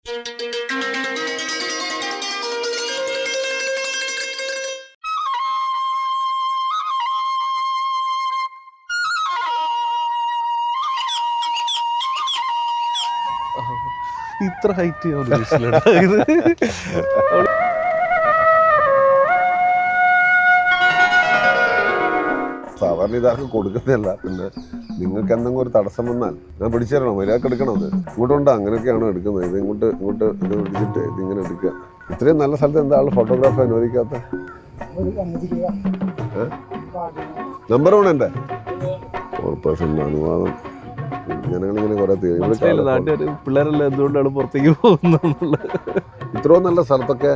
ഇത്ര ഹൈറ്റ് സാധാരണ ഇതാർക്ക് കൊടുക്കുന്നതല്ല. പിന്നെ നിങ്ങൾക്ക് എന്തെങ്കിലും ഒരു തടസ്സം വന്നാൽ ഞാൻ പിടിച്ചു തരണം, മര്യാദക്ക് എടുക്കണം. അത് ഇങ്ങോട്ടുണ്ടോ അങ്ങനെയൊക്കെയാണോ എടുക്കുന്നത്? ഇത് ഇങ്ങോട്ട് ഇത് പിടിച്ചിട്ട് ഇതിങ്ങനെ എടുക്കുക. ഇത്രയും നല്ല സ്ഥലത്ത് എന്താ ആൾ ഫോട്ടോഗ്രാഫി അനുവദിക്കാത്ത? നമ്പർ വേണം എൻ്റെ കോർപ്പറേഷൻ്റെ അനുവാദം. ജനങ്ങളിങ്ങനെ കുറെ പിള്ളേരെല്ലാം എന്തുകൊണ്ടാണ് പുറത്തേക്ക് പോകുന്നത്? ഇത്രയും നല്ല സ്ഥലത്തൊക്കെ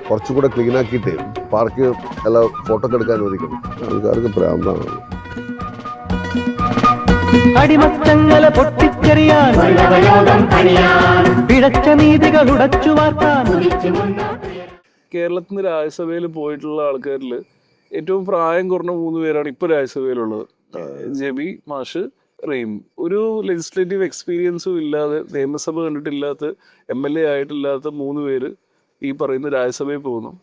കുറച്ചുകൂടെ ക്ലീൻ ആക്കിയിട്ട് പാർക്ക് എല്ലാം ഫോട്ടോ ഒക്കെ എടുക്കാൻ അനുവദിക്കണം. ആൾക്കാർക്ക് പ്രാന്താണ്. അടിമത്തങ്ങളെ പൊട്ടിച്ചെറിയാൻ പിഴച്ച നീതികൾ ഉടച്ചു വാർത്താൻ. കേരളത്തിൽ നിന്ന് രാജ്യസഭയിൽ പോയിട്ടുള്ള ആൾക്കാരിൽ ഏറ്റവും പ്രായം കുറഞ്ഞ 3 പേരാണ് ഇപ്പൊ രാജ്യസഭയിലുള്ളത്. ജെബി, മാഷ്, റെയിം. ഒരു ലെജിസ്ലേറ്റീവ് എക്സ്പീരിയൻസും ഇല്ലാതെ, നിയമസഭ കണ്ടിട്ടില്ലാത്ത, MLA ആയിട്ടില്ലാത്ത 3 പേര് ഈ പറയുന്ന രാജ്യസഭയിൽ പോകുന്നു.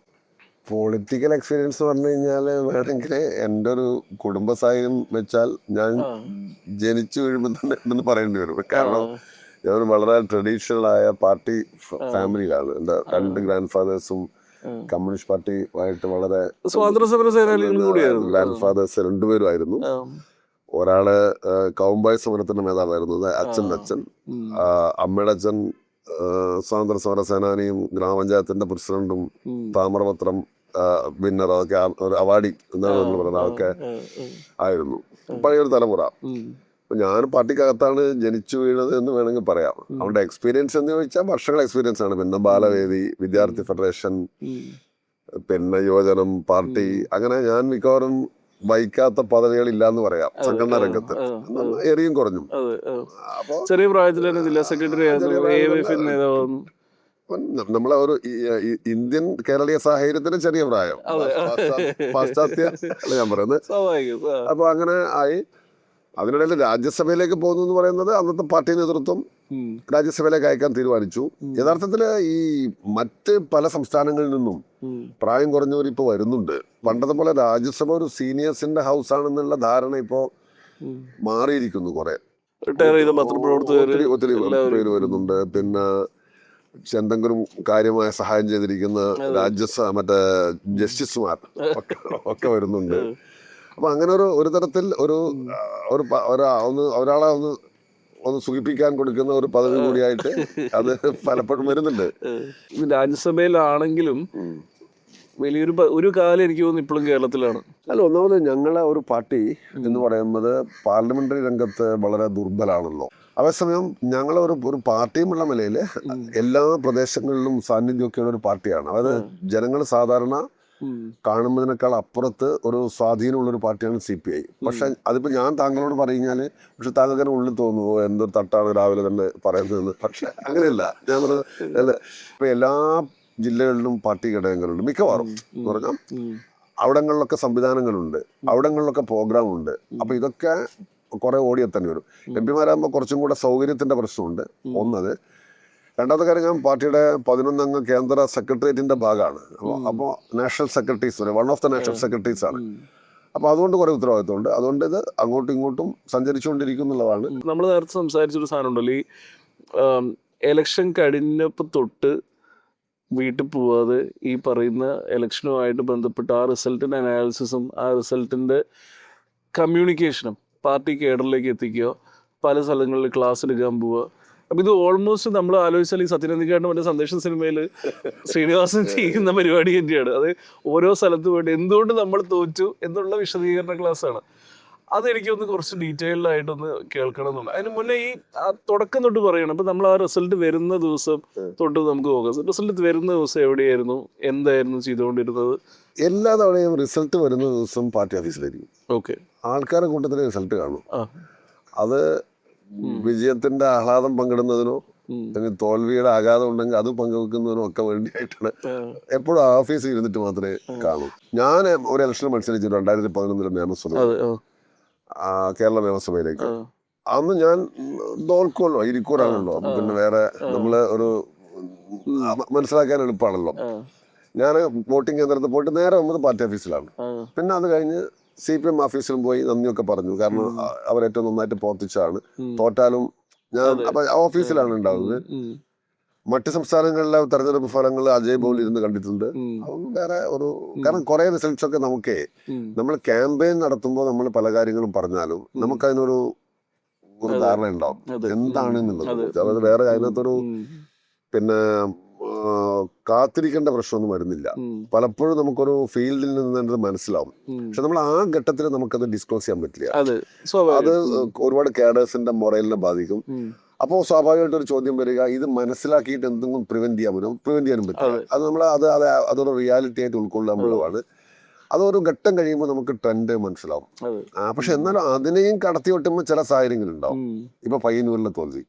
പൊളിറ്റിക്കൽ എക്സ്പീരിയൻസ് പറഞ്ഞു കഴിഞ്ഞാൽ വേണമെങ്കിൽ എൻ്റെ ഒരു കുടുംബ സാഹചര്യം വെച്ചാൽ ഞാൻ ജനിച്ചു വീഴുമ്പോൾ തന്നെ ഉണ്ടെന്ന് പറയേണ്ടി വരും. കാരണം ഞാൻ വളരെ ട്രഡീഷണൽ ആയ പാർട്ടി ഫാമിലിയിലാണ്. എൻ്റെ 2 ഗ്രാൻഡ് ഫാദേഴ്സും കമ്മ്യൂണിസ്റ്റ് പാർട്ടിയുമായിട്ട് വളരെ സ്വാതന്ത്ര്യ സമര സേനാനികളും കൂടിയായിരുന്നു. ഗ്രാൻഡ് ഫാദേഴ്സ് 2 പേരും ആയിരുന്നു. ഒരാള് കൗമ്പായ സമരത്തിന്റെ നേതാവായിരുന്നു, അച്ഛൻ. അമ്മയുടെ അച്ഛൻ സ്വാതന്ത്ര്യ സമര സേനാനിയും ഗ്രാമപഞ്ചായത്തിന്റെ പ്രസിഡന്റും താമ്രപത്രം വിന്നർ, അതൊക്കെ ഒരു അവാർഡി എന്നാണ് പറയുന്നത്, അതൊക്കെ ആയിരുന്നു പഴയൊരു തലമുറ. ഞാൻ പാർട്ടിക്കകത്താണ് ജനിച്ചു വീണത് എന്ന് വേണമെങ്കിൽ പറയാം. അവരുടെ എക്സ്പീരിയൻസ് എന്ന് ചോദിച്ചാൽ വർഷങ്ങൾ എക്സ്പീരിയൻസ് ആണ്. പിന്നെ ബാലവേദി, വിദ്യാർത്ഥി ഫെഡറേഷൻ, പിന്നെ യുവജനം പാർട്ടി, അങ്ങനെ ഞാൻ മിക്കവാറും വഹിക്കാത്ത പദവികൾ ഇല്ലാന്ന് പറയാം സംഘടനാ രംഗത്ത്. ഏറിയും കുറഞ്ഞു. അപ്പൊ ചെറിയ പ്രായത്തിൽ തന്നെ ജില്ലാ സെക്രട്ടറി ആയിരുന്നു. നമ്മളെ ഒരു ഇന്ത്യൻ കേരളീയ സാഹചര്യത്തിന് ചെറിയ പ്രായം, പാശ്ചാത്യ ഞാൻ പറയുന്നത്. അപ്പൊ അങ്ങനെ ആയി. അതിനിടയിൽ രാജ്യസഭയിലേക്ക് പോകുന്നു എന്ന് പറയുന്നത് അന്നത്തെ പാർട്ടി നേതൃത്വം രാജ്യസഭയിലേക്ക് അയക്കാൻ തീരുമാനിച്ചു. യഥാർത്ഥത്തില് ഈ മറ്റ് പല സംസ്ഥാനങ്ങളിൽ നിന്നും പ്രായം കുറഞ്ഞവർ ഇപ്പൊ വരുന്നുണ്ട്. പണ്ടത്തെ പോലെ രാജ്യസഭ ഒരു സീനിയേഴ്സിന്റെ ഹൗസ് ആണെന്നുള്ള ധാരണ ഇപ്പോ മാറിയിരിക്കുന്നു. കുറെ ഒത്തിരി പേര് വരുന്നുണ്ട്. പിന്നെ എന്തെങ്കിലും കാര്യമായ സഹായം ചെയ്തിരിക്കുന്ന മറ്റേ ജസ്റ്റിസുമാർ ഒക്കെ വരുന്നുണ്ട്. അപ്പൊ അങ്ങനെ ഒരു തരത്തിൽ ഒരാളെ ഒന്ന് സുഖിപ്പിക്കാൻ കൊടുക്കുന്ന ഒരു പദവി കൂടിയായിട്ട് അത് പലപ്പോഴും വരുന്നുണ്ട്. രാജ്യസഭയിലാണെങ്കിലും വലിയൊരു ഒരു കാലം എനിക്ക് തോന്നുന്നു ഇപ്പോഴും കേരളത്തിലാണ്. അല്ല, ഒന്നാമത് ഞങ്ങളെ ഒരു പാർട്ടി എന്ന് പറയുന്നത് പാർലമെന്ററി രംഗത്ത് വളരെ ദുർബലാണല്ലോ. അതേസമയം ഞങ്ങളെ ഒരു പാർട്ടിയുമുള്ള നിലയിൽ എല്ലാ പ്രദേശങ്ങളിലും സാന്നിധ്യമൊക്കെയുള്ള ഒരു പാർട്ടിയാണ്. അതായത് ജനങ്ങൾ സാധാരണ കാണുന്നതിനേക്കാൾ അപ്പുറത്ത് ഒരു സ്വാധീനമുള്ളൊരു പാർട്ടിയാണ് CPI. പക്ഷെ അതിപ്പോ ഞാൻ താങ്കളോട് പറഞ്ഞാല് പക്ഷെ താങ്കൾക്ക് ഉള്ളിൽ തോന്നുമോ എന്തൊരു തട്ടാണ് രാവിലെ തന്നെ പറയുന്നതെന്ന്. പക്ഷെ അങ്ങനെയല്ല. ഞാൻ പറഞ്ഞത് ഇപ്പൊ എല്ലാ ജില്ലകളിലും പാർട്ടി ഘടകങ്ങളുണ്ട് മിക്കവാറും എന്ന് പറഞ്ഞാൽ. അവിടങ്ങളിലൊക്കെ സംവിധാനങ്ങളുണ്ട്, അവിടങ്ങളിലൊക്കെ പ്രോഗ്രാം ഉണ്ട്. അപ്പൊ ഇതൊക്കെ കുറെ ഓടിയെത്തേണ്ടി വരും. MP മാരാകുമ്പോൾ കുറച്ചും കൂടെ സൗകര്യത്തിന്റെ പ്രശ്നമുണ്ട്. ഒന്നത്. രണ്ടാമത്തെ കാര്യം, ഞാൻ പാർട്ടിയുടെ 11 അംഗ കേന്ദ്ര സെക്രട്ടേറിയറ്റിന്റെ ഭാഗമാണ്. അപ്പോൾ national secretaries, one of the national secretaries ആണ്. അപ്പൊ അതുകൊണ്ട് കുറെ ഉത്തരവാദിത്വമുണ്ട്. അതുകൊണ്ട് ഇത് അങ്ങോട്ടും ഇങ്ങോട്ടും സഞ്ചരിച്ചുകൊണ്ടിരിക്കുന്നുള്ളതാണ്. നമ്മൾ നേരത്തെ സംസാരിച്ചൊരു സാധനം ഉണ്ടല്ലോ, ഈ എലക്ഷൻ കഴിഞ്ഞപ്പോൾ തൊട്ട് വീട്ടിൽ പോവാതെ ഈ പറയുന്ന എലക്ഷനുമായിട്ട് ബന്ധപ്പെട്ട് ആ റിസൾട്ടിൻ്റെ അനാലിസിസും ആ റിസൾട്ടിൻ്റെ കമ്മ്യൂണിക്കേഷനും പാർട്ടി കേഡറിലേക്ക് എത്തിക്കുക, പല സ്ഥലങ്ങളിൽ ക്ലാസ് എടുക്കാൻ പോവുക. അപ്പം ഇത് ഓൾമോസ്റ്റ് നമ്മൾ ആലോചിച്ചാൽ ഈ സത്യനന്ദിക്കാണ്ട് മറ്റേ സന്ദേശ സിനിമയിൽ ശ്രീനിവാസൻ ചെയ്യുന്ന പരിപാടി തന്നെയാണ്. അത് ഓരോ സ്ഥലത്ത് പോയിട്ട് എന്തുകൊണ്ട് നമ്മൾ തോറ്റു എന്നുള്ള വിശദീകരണ ക്ലാസ്സാണ്. അതെനിക്കൊന്ന് കുറച്ച് ഡീറ്റെയിൽഡ് ആയിട്ടൊന്ന് കേൾക്കണം എന്നുള്ളത്. അതിന് മുന്നേ ഈ തുടക്കം തൊട്ട് പറയണം. അപ്പം നമ്മൾ ആ റിസൾട്ട് വരുന്ന ദിവസം തൊട്ട് നമുക്ക് നോക്കാം. റിസൾട്ട് വരുന്ന ദിവസം എവിടെയായിരുന്നു, എന്തായിരുന്നു ചെയ്തുകൊണ്ടിരുന്നത്? എല്ലാ തവണയും റിസൾട്ട് വരുന്ന ദിവസം പാർട്ടി ഓഫീസിലായിരിക്കും. ഓക്കെ. ആൾക്കാരുടെ കൂട്ടത്തിൽ റിസൾട്ട് കാണും. അത് വിജയത്തിന്റെ ആഹ്ലാദം പങ്കിടുന്നതിനോ അല്ലെങ്കിൽ തോൽവിയുടെ ആഘാതം ഉണ്ടെങ്കിൽ അത് പങ്കുവെക്കുന്നതിനോ ഒക്കെ വേണ്ടിയിട്ടാണ് എപ്പോഴും ഓഫീസിൽ ഇരുന്നിട്ട് മാത്രമേ കാണൂ. ഞാൻ ഒരു ഇലക്ഷനിൽ മത്സരിച്ചു 2011 നിയമസഭ, കേരള നിയമസഭയിലേക്ക്. അന്ന് ഞാൻ തോൽക്കുമല്ലോ, ഇരിക്കൂറാണല്ലോ. പിന്നെ വേറെ നമ്മള് ഒരു മനസ്സിലാക്കാൻ എളുപ്പമാണല്ലോ. ഞാൻ വോട്ടിംഗ് കേന്ദ്രത്തിൽ പോയിട്ട് നേരെ വന്നത് പാർട്ടി ഓഫീസിലാണ്. പിന്നെ അത് കഴിഞ്ഞ് CPM ഓഫീസിലും പോയി നന്ദിയൊക്കെ പറഞ്ഞു. കാരണം അവരേറ്റവും നന്നായിട്ട് പ്രവർത്തിച്ചാണ്. തോറ്റാലും ഞാൻ അപ്പൊ ഓഫീസിലാണ് ഉണ്ടാവുന്നത്. മറ്റ് സംസ്ഥാനങ്ങളിലെ തെരഞ്ഞെടുപ്പ് ഫലങ്ങൾ അജയ് ബോൾ ഇരുന്ന് കണ്ടിട്ടുണ്ട്. അതൊന്നും വേറെ ഒരു കാരണം കുറെ റിസൾട്ട്സ് ഒക്കെ നമുക്ക് നമ്മൾ ക്യാമ്പയിൻ നടത്തുമ്പോൾ നമ്മൾ പല കാര്യങ്ങളും പറഞ്ഞാലും നമുക്കതിനൊരു ധാരണ ഉണ്ടാവും എന്താണെന്നുള്ളത്. അതായത് വേറെ അതിനകത്തൊരു പിന്നെ കാത്തിരിക്കേണ്ട പ്രശ്നമൊന്നും വരുന്നില്ല. പലപ്പോഴും നമുക്കൊരു ഫീൽഡിൽ നിന്ന് മനസ്സിലാവും. പക്ഷെ നമ്മൾ ആ ഘട്ടത്തിൽ നമുക്കത് ഡിസ്ക്ലോസ് ചെയ്യാൻ പറ്റില്ല. അത് ഒരുപാട് കാഡേഴ്സിന്റെ മൊറലിനെ ബാധിക്കും. അപ്പോൾ സ്വാഭാവികമായിട്ട് ഒരു ചോദ്യം വരിക, ഇത് മനസ്സിലാക്കിയിട്ട് എന്തെങ്കിലും പ്രിവെന്റ് ചെയ്യാനും പറ്റില്ല. അത് നമ്മൾ അതൊരു റിയാലിറ്റി ആയിട്ട് ഉൾക്കൊള്ളുമ്പോഴാണ് അതൊരു ഘട്ടം കഴിയുമ്പോൾ നമുക്ക് ട്രെൻഡ് മനസ്സിലാവും. പക്ഷെ എന്നാലും അതിനെയും കടത്തി വെട്ടുമ്പോൾ ചില സാഹചര്യങ്ങളുണ്ടാവും. ഇപ്പൊ പയ്യന്നൂരിലെ തോൽവി,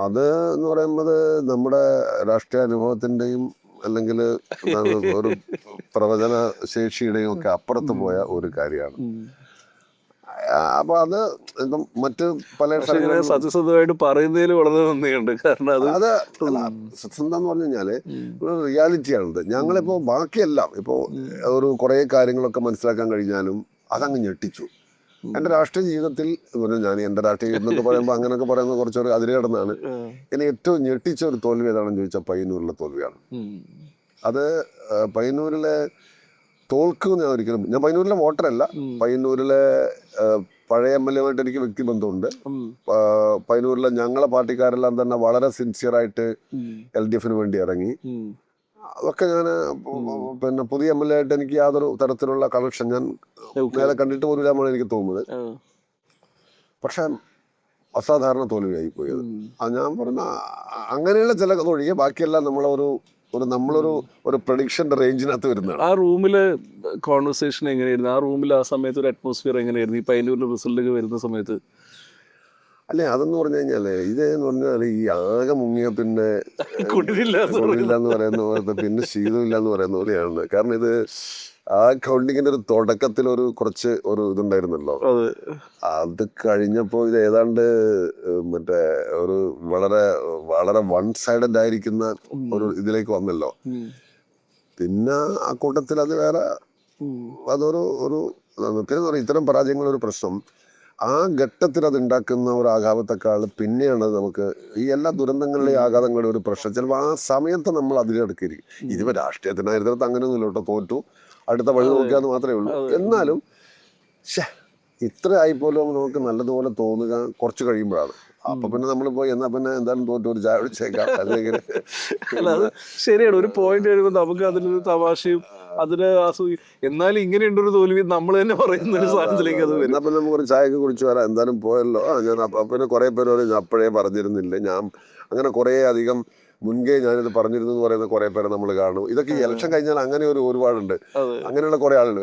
അത് എന്ന് പറയുന്നത് നമ്മുടെ രാഷ്ട്രീയ അനുഭവത്തിന്റെയും അല്ലെങ്കിൽ ഒരു പ്രവചന ശേഷിയുടെയും ഒക്കെ അപ്പുറത്ത് പോയ ഒരു കാര്യമാണ്. അപ്പൊ അത് ഇപ്പം മറ്റ് പല സത്യസന്ധമായിട്ട് പറയുന്നതിൽ വളരെ നന്ദിയുണ്ട്. കാരണം അത് സത്യസന്ധ എന്ന് പറഞ്ഞു കഴിഞ്ഞാല് ഒരു റിയാലിറ്റിയാണിത്. ഞങ്ങളിപ്പോ ബാക്കിയെല്ലാം ഇപ്പോ ഒരു കുറെ കാര്യങ്ങളൊക്കെ മനസ്സിലാക്കാൻ കഴിഞ്ഞാലും അതങ്ങ് ഞെട്ടിച്ചു. എന്റെ രാഷ്ട്രീയ ജീവിതത്തിൽ ഞാൻ എന്റെ രാഷ്ട്രീയ ജീവിതം എന്നൊക്കെ പറയുമ്പോൾ അങ്ങനെയൊക്കെ പറയുന്നത് കുറച്ചൊരു അതിര് കടന്നാണ്. എന്നെ ഏറ്റവും ഞെട്ടിച്ച ഒരു തോൽവി ഏതാണെന്ന് ചോദിച്ചാൽ പയ്യന്നൂരിലെ തോൽവിയാണ്. അത് പയ്യന്നൂരിലെ തോൽക്കുമെന്ന് ഞാൻ പയ്യന്നൂരിലെ വോട്ടറല്ല. പയ്യന്നൂരിലെ പഴയ MLA ആയിട്ട് എനിക്ക് വ്യക്തിബന്ധമുണ്ട്. പയ്യന്നൂരിലെ ഞങ്ങളെ പാർട്ടിക്കാരെല്ലാം തന്നെ വളരെ സിൻസിയറായിട്ട് LDFന് വേണ്ടി ഇറങ്ങി. അതൊക്കെ ഞാൻ പിന്നെ പുതിയ MLA ആയിട്ട് എനിക്ക് യാതൊരു തരത്തിലുള്ള കണക്ഷൻ ഞാൻ നേരെ കണ്ടിട്ട് പോലുമില്ലാമാണ് എനിക്ക് തോന്നുന്നത്. പക്ഷെ അസാധാരണ തോൽവിയായി പോയത്. ഞാൻ പറഞ്ഞ അങ്ങനെയുള്ള ചില ഒഴികെ ബാക്കിയെല്ലാം നമ്മളൊരു പ്രഡിക്ഷന്റെ റേഞ്ചിനകത്ത് വരുന്നതാണ്. ആ റൂമില് കോൺവെർസേഷൻ എങ്ങനെയായിരുന്നു? ആ റൂമിൽ ആ സമയത്ത് ഒരു അറ്റ്മോസ്ഫിയർ എങ്ങനെയായിരുന്നു ഈ പയ്യന്നൂരിന്റെ റിസൾട്ട് വരുന്ന സമയത്ത്? അല്ലെ, അതെന്ന് പറഞ്ഞു കഴിഞ്ഞാല് ഇതെന്ന് പറഞ്ഞാൽ ഈ ആകെ മുങ്ങിയ പിന്നെ കുടിലില്ല എന്ന് പറയുന്ന പോലത്തെ പിന്നെ ശീതമില്ല എന്ന് പറയുന്ന പോലെയാണ്. കാരണം ഇത് ആ കൗണ്ടിങ്ങിന്റെ ഒരു തുടക്കത്തിൽ കുറച്ച് ഇതുണ്ടായിരുന്നല്ലോ. അത് കഴിഞ്ഞപ്പോ ഇത് ഏതാണ്ട് മറ്റേ ഒരു വളരെ വളരെ വൺ സൈഡഡ് ആയിരിക്കുന്ന ഒരു ഇതിലേക്ക് വന്നല്ലോ. പിന്നെ ആ കൂട്ടത്തിൽ അത് വേറെ പിന്നെ ഇത്തരം പരാജയങ്ങളൊരു പ്രശ്നം ആ ഘട്ടത്തിൽ അത് ഉണ്ടാക്കുന്ന ഒരു ആഘാതത്തെക്കാൾ പിന്നെയാണ് നമുക്ക് ഈ എല്ലാ ദുരന്തങ്ങളിലെയും ആഘാതങ്ങളുടെ ഒരു പ്രശ്നം. ചിലപ്പോൾ ആ സമയത്ത് നമ്മൾ അതിലെടുക്കിയിരിക്കും. ഇതിപ്പോ രാഷ്ട്രീയത്തിനായിരുന്നിടത്ത് അങ്ങനെയൊന്നുമില്ല കേട്ടോ, തോറ്റു അടുത്ത വഴി നോക്കിയാന്ന് മാത്രമേ ഉള്ളൂ. എന്നാലും ഇത്ര ആയിപ്പോലും നമുക്ക് നല്ലതുപോലെ തോന്നുക കുറച്ച് കഴിയുമ്പോഴാണ്. അപ്പൊ പിന്നെ നമ്മളിപ്പോ എന്നാ പിന്നെ എന്തായാലും തോറ്റു ഒരു ചായ ഒഴിച്ചേക്കാം അല്ലെങ്കിൽ. ശരിയാണ്, ഒരു പോയിന്റ് വരുമ്പോൾ നമുക്ക് അതിലൊരു തമാശയും അതിന് എന്നാലും ഇങ്ങനെയുണ്ടൊരു തോൽവി നമ്മൾ തന്നെ പറയുന്ന ഒരു സാധനത്തിലേക്ക് അത് വരും. പിന്നെ നമുക്ക് ഒരു ചായയൊക്കെ കുറിച്ച് വരാം, എന്തായാലും പോയല്ലോ. ഞാൻ പിന്നെ കുറെ പേര് അപ്പോഴേ പറഞ്ഞിരുന്നില്ല, ഞാൻ അങ്ങനെ കുറെ അധികം മുൻകേ ഞാനിത് പറഞ്ഞിരുന്നു എന്ന് പറയുന്ന കുറെ പേരെ നമ്മൾ കാണും. ഇതൊക്കെ ഇലക്ഷൻ കഴിഞ്ഞാൽ അങ്ങനെ ഒരുപാടുണ്ട്, അങ്ങനെയുള്ള കുറെ ആളുകൾ.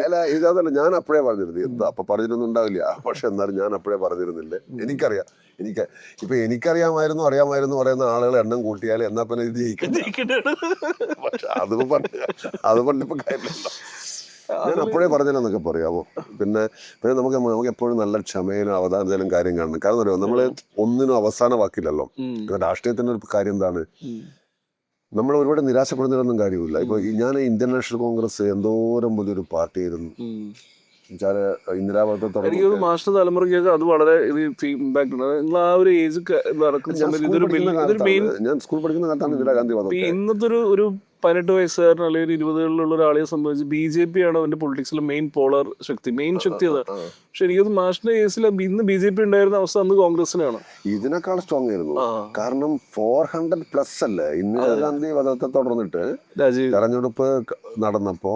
അല്ല ഇതല്ല, ഞാൻ അപ്പോഴേ പറഞ്ഞിരുന്നു. എന്താ അപ്പൊ പറഞ്ഞിരുന്നുണ്ടാവില്ല, പക്ഷെ എന്നാലും ഞാൻ അപ്പോഴേ പറഞ്ഞിരുന്നില്ലേ. എനിക്കറിയാം, ഇപ്പൊ എനിക്കറിയാമായിരുന്നു പറയുന്ന ആളുകൾ എണ്ണം കൂട്ടിയാൽ എന്നാ പിന്നെ ഇത് ജയിക്കട്ടെ. പക്ഷെ അത് പറഞ്ഞപ്പോ കാര്യമില്ലല്ലോ. ഞാൻ അപ്പോഴേ പറഞ്ഞില്ലെന്നൊക്കെ പറയാമോ. പിന്നെ നമുക്ക് എപ്പോഴും നല്ല ക്ഷമയിലും അവധാനത്തിലും കാര്യം കാണണം. കാരണം അറിയാമോ, നമ്മള് ഒന്നിനും അവസാന വാക്കില്ലല്ലോ. രാഷ്ട്രീയത്തിന്റെ ഒരു കാര്യം എന്താണ്, നമ്മൾ ഒരുപാട് നിരാശപ്പെടുന്നതിലൊന്നും കാര്യമില്ല. ഇപ്പൊ ഞാൻ ഇന്ത്യൻ നാഷണൽ കോൺഗ്രസ് എന്തോരം വലിയൊരു പാർട്ടിയായിരുന്നു. എനിക്ക് മാസ്റ്റർ തലമുറയ്ക്ക് അത് വളരെ ഇമ്പാക്ട് ഉണ്ട്. നിങ്ങൾ ആ ഒരു ഏജ് നടക്കുന്ന സമയത്ത് ഞാൻ സ്കൂൾ പഠിക്കുന്ന കാലത്താണ് ഇന്ദിരാഗാന്ധി വന്നത്. ഇന്നത്തെ ഒരു 18 വയസ്സുകാരൻ അല്ലെങ്കിൽ 20കളിലുള്ള ഒരാളെ സംബന്ധിച്ച് BJP ആണ് അവന്റെ പൊളിറ്റിക്സിലെ മെയിൻ ശക്തി അതാണ്. പക്ഷെ എനിക്കത് മാഷിന്റെ കേസിൽ ഇന്ന് BJP ഉണ്ടായിരുന്ന അവസ്ഥ അന്ന് കോൺഗ്രസിനാണ് ഇതിനേക്കാൾ സ്ട്രോങ് ആയിരുന്നു. കാരണം 400+ അല്ലേ ഇന്ദിരാഗാന്ധി വധത്തെ തുടർന്നിട്ട് തെരഞ്ഞെടുപ്പ് നടന്നപ്പോ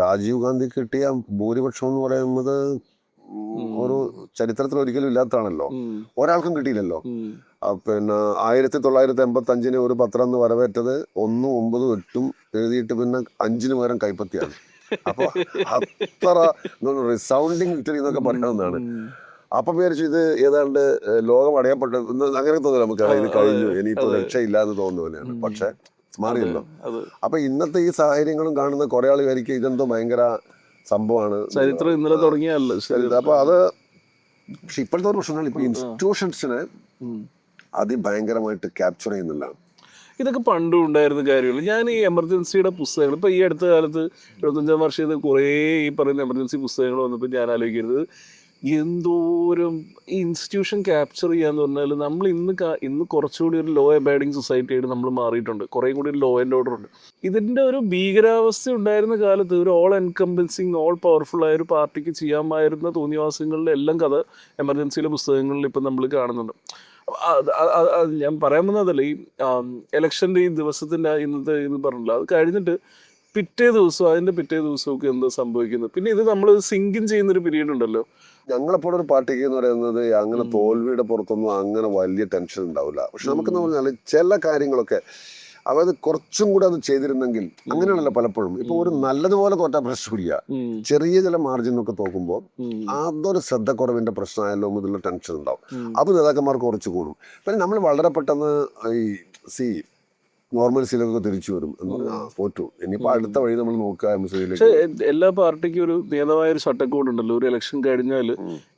രാജീവ് ഗാന്ധി കിട്ടിയ ഭൂരിപക്ഷം എന്ന് പറയുന്നത് ഒരു ചരിത്രത്തിൽ ഒരിക്കലും ഇല്ലാത്തതാണല്ലോ. ഒരാൾക്കും കിട്ടിയില്ലല്ലോ. പിന്നെ 1985 ഒരു പത്രം എന്ന് വരവേറ്റത് 1, 9, 8 എഴുതിയിട്ട് പിന്നെ 5 പകരം കൈപ്പത്തിയാണ്. അപ്പൊ അത്ര റിസൗണ്ടിങ് വിക്ടറി എന്നൊക്കെ പറയാവുന്നതാണ്. അപ്പൊ വിചാരിച്ചു ഇത് ഏതാണ്ട് ലോകം അടയപ്പെട്ട അങ്ങനെ തോന്നില്ല നമുക്ക്, ഇത് കഴിഞ്ഞു ഇനിയിപ്പോ രക്ഷയില്ല എന്ന് തോന്നുന്ന പോലെയാണ്. പക്ഷെ മാറിയല്ലോ. അപ്പൊ ഇന്നത്തെ ഈ സാഹചര്യങ്ങളും കാണുന്ന കുറെ ആൾ വിചാരിക്കും ഇതെന്തോ ഭയങ്കര സംഭവമാണ്, ചരിത്രം ഇന്നലെ തുടങ്ങിയല്ലോ. അപ്പൊ അത് പക്ഷെ ഇപ്പോഴത്തെ ഒരു പ്രശ്നങ്ങൾ ഇപ്പൊ ഇൻസ്റ്റിറ്റ്യൂഷൻസിനെ അതിഭയങ്കരമായിട്ട് ക്യാപ്ചർ ചെയ്യുന്നില്ലാണ്. ഇതൊക്കെ പണ്ടും ഉണ്ടായിരുന്ന കാര്യങ്ങൾ. ഞാൻ ഈ എമർജൻസിയുടെ പുസ്തകങ്ങൾ ഇപ്പോൾ ഈ അടുത്ത കാലത്ത് 25-ാം വർഷത്തിൽ കുറേ ഈ പറയുന്ന എമർജൻസി പുസ്തകങ്ങൾ വന്നപ്പോൾ ഞാൻ ആലോചിക്കരുത് എന്തോരം ഈ ഇൻസ്റ്റിറ്റ്യൂഷൻ ക്യാപ്ചർ ചെയ്യാന്ന് പറഞ്ഞാൽ നമ്മൾ ഇന്ന് കുറച്ചുകൂടി ഒരു ലോ അബൈഡിങ് സൊസൈറ്റി ആയിട്ട് നമ്മൾ മാറിയിട്ടുണ്ട്. കുറേ കൂടി ഒരു ലോ ആൻഡ് ഓർഡർ ഉണ്ട്. ഇതിൻ്റെ ഒരു ഭീകരാവസ്ഥ ഉണ്ടായിരുന്ന കാലത്ത് ഒരു ഓൾ എൻകംപൻസിങ് ഓൾ പവർഫുൾ ആയ ഒരു പാർട്ടിക്ക് ചെയ്യാമായിരുന്ന തോന്നിയവാസങ്ങളുടെ എല്ലാം കഥ എമർജൻസിയിലെ പുസ്തകങ്ങളിൽ ഇപ്പം നമ്മൾ കാണുന്നുണ്ട്. ഞാൻ പറയാൻ വന്നതല്ല, ഈ ഇലക്ഷൻ്റെ ഈ ദിവസത്തിൻ്റെ ഇന്നത്തെ ഇത് പറഞ്ഞില്ല, അത് കഴിഞ്ഞിട്ട് പിറ്റേ ദിവസമൊക്കെ എന്താ സംഭവിക്കുന്നത്. പിന്നെ ഇത് നമ്മൾ സിങ്കിൻ ചെയ്യുന്നൊരു പീരീഡ് ഉണ്ടല്ലോ. ഞങ്ങളെപ്പോഴും ഒരു പാർട്ടിക്ക് എന്ന് പറയുന്നത് അങ്ങനെ തോൽവിയുടെ പുറത്തൊന്നും അങ്ങനെ വലിയ ടെൻഷൻ ഉണ്ടാവില്ല. പക്ഷെ നമുക്കെന്ന് പറഞ്ഞാൽ ചില കാര്യങ്ങളൊക്കെ അതായത് കുറച്ചും കൂടെ അത് ചെയ്തിരുന്നെങ്കിൽ, അങ്ങനെയാണല്ലോ പലപ്പോഴും. ഇപ്പൊ ഒരു നല്ലതുപോലെ തോറ്റാ പ്രശ്നമില്ല, ചെറിയ ചില മാർജിനൊക്കെ തോക്കുമ്പോൾ അതൊരു ശ്രദ്ധക്കുറവിന്റെ പ്രശ്നമായല്ലോ എന്നുള്ള ടെൻഷൻ ഉണ്ടാവും. അത് നേതാക്കന്മാർക്ക് കുറച്ച് കൂടും. പിന്നെ നമ്മൾ വളരെ പെട്ടെന്ന് ഈ നോർമൽസിലൊക്കെ തിരിച്ചു വരും എന്ന് പറഞ്ഞാൽ തോറ്റു, ഇനിയിപ്പോൾ അടുത്ത വഴി നമ്മൾ നോക്കുക എംസിയിലേക്ക്. പക്ഷേ എല്ലാ പാർട്ടിക്കും ഒരു നിയതമായ ഒരു ചട്ടക്കൂട് ഉണ്ടല്ലോ. ഒരു ഇലക്ഷൻ കഴിഞ്ഞാൽ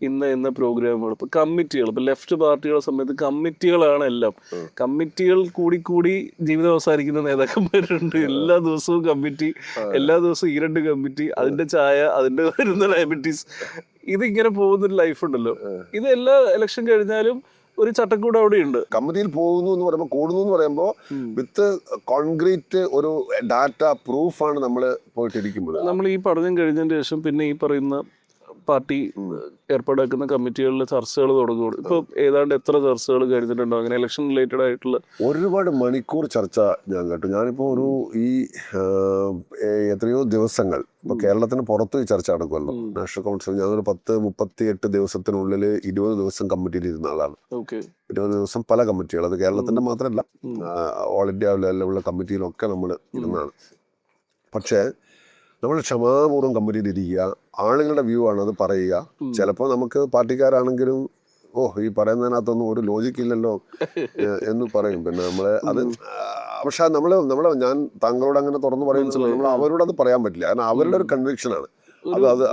ഇന്ന പ്രോഗ്രാമുകൾ, ഇപ്പൊ കമ്മിറ്റികൾ, ഇപ്പൊ ലെഫ്റ്റ് പാർട്ടികളെ സമയത്ത് കമ്മിറ്റികളാണ് എല്ലാം. കമ്മിറ്റികൾ കൂടി ജീവിതം അവസാനിക്കുന്ന നേതാക്കന്മാരുണ്ട്. എല്ലാ ദിവസവും കമ്മിറ്റി, എല്ലാ ദിവസവും ഈ 2 കമ്മിറ്റി, അതിന്റെ ചായ, അതിന്റെ വരുന്ന ലയബിലിറ്റീസ്, ഇതിങ്ങനെ പോകുന്നൊരു ലൈഫ് ഉണ്ടല്ലോ. ഇത് എല്ലാ ഇലക്ഷൻ കഴിഞ്ഞാലും ഒരു ചട്ടക്കൂട് അവിടെയുണ്ട്. കമ്മിറ്റിയിൽ പോകുന്നു എന്ന് പറയുമ്പോൾ, കൂടുന്നു എന്ന് പറയുമ്പോൾ വിത്ത് കോൺക്രീറ്റ് ഒരു ഡാറ്റ പ്രൂഫാണ് നമ്മൾ പോയിട്ടിരിക്കുന്നത്. നമ്മൾ ഈ പഠനം കഴിഞ്ഞതിന് ശേഷം പിന്നെ ഈ പറയുന്ന പാർട്ടി ഏർപ്പാടാക്കുന്ന കമ്മിറ്റികളിലെ ചർച്ചകൾ തുടങ്ങുകയാണ്. ഇപ്പോൾ ഏതാണ്ട് എത്ര ചർച്ചകൾ കഴിഞ്ഞിട്ടുണ്ടോ അങ്ങനെ ഇലക്ഷൻ റിലേറ്റഡ് ആയിട്ടുള്ള? ഒരുപാട് മണിക്കൂർ ചർച്ച ഞാൻ കേട്ടു. ഞാനിപ്പോൾ ഈ എത്രയോ ദിവസങ്ങൾ ഇപ്പോൾ കേരളത്തിന് പുറത്ത് ഈ ചർച്ച നടക്കുമല്ലോ. നാഷണൽ കൗൺസിൽ ഞാനൊരു 10-38 ദിവസത്തിനുള്ളിൽ 20 ദിവസം കമ്മിറ്റിയിൽ ഇരുന്ന ആളാണ്. 20 ദിവസം പല കമ്മിറ്റികൾ, അത് കേരളത്തിന്റെ മാത്രമല്ല ഓൾ ഇന്ത്യ ലെവലുള്ള കമ്മിറ്റിയിലൊക്കെ നമ്മൾ ഇരുന്നതാണ്. പക്ഷേ നമ്മൾ ക്ഷമാപൂർവ്വം കമ്മിറ്റിയിൽ ഇരിക്കുക, ആളുകളുടെ വ്യൂ ആണ് അത് പറയുക. ചിലപ്പോൾ നമുക്ക് പാർട്ടിക്കാരാണെങ്കിലും ഈ പറയുന്നതിനകത്തൊന്നും ഒരു ലോജിക്ക് ഇല്ലല്ലോ എന്ന് പറയും. പിന്നെ നമ്മള് അത് പക്ഷെ ഞാൻ താങ്കളോട് അങ്ങനെ തുറന്നു പറയുന്നത് നമ്മൾ അവരോട് അത് പറയാൻ പറ്റില്ല, കാരണം അവരുടെ ഒരു കൺവിക്ഷനാണ് അത്.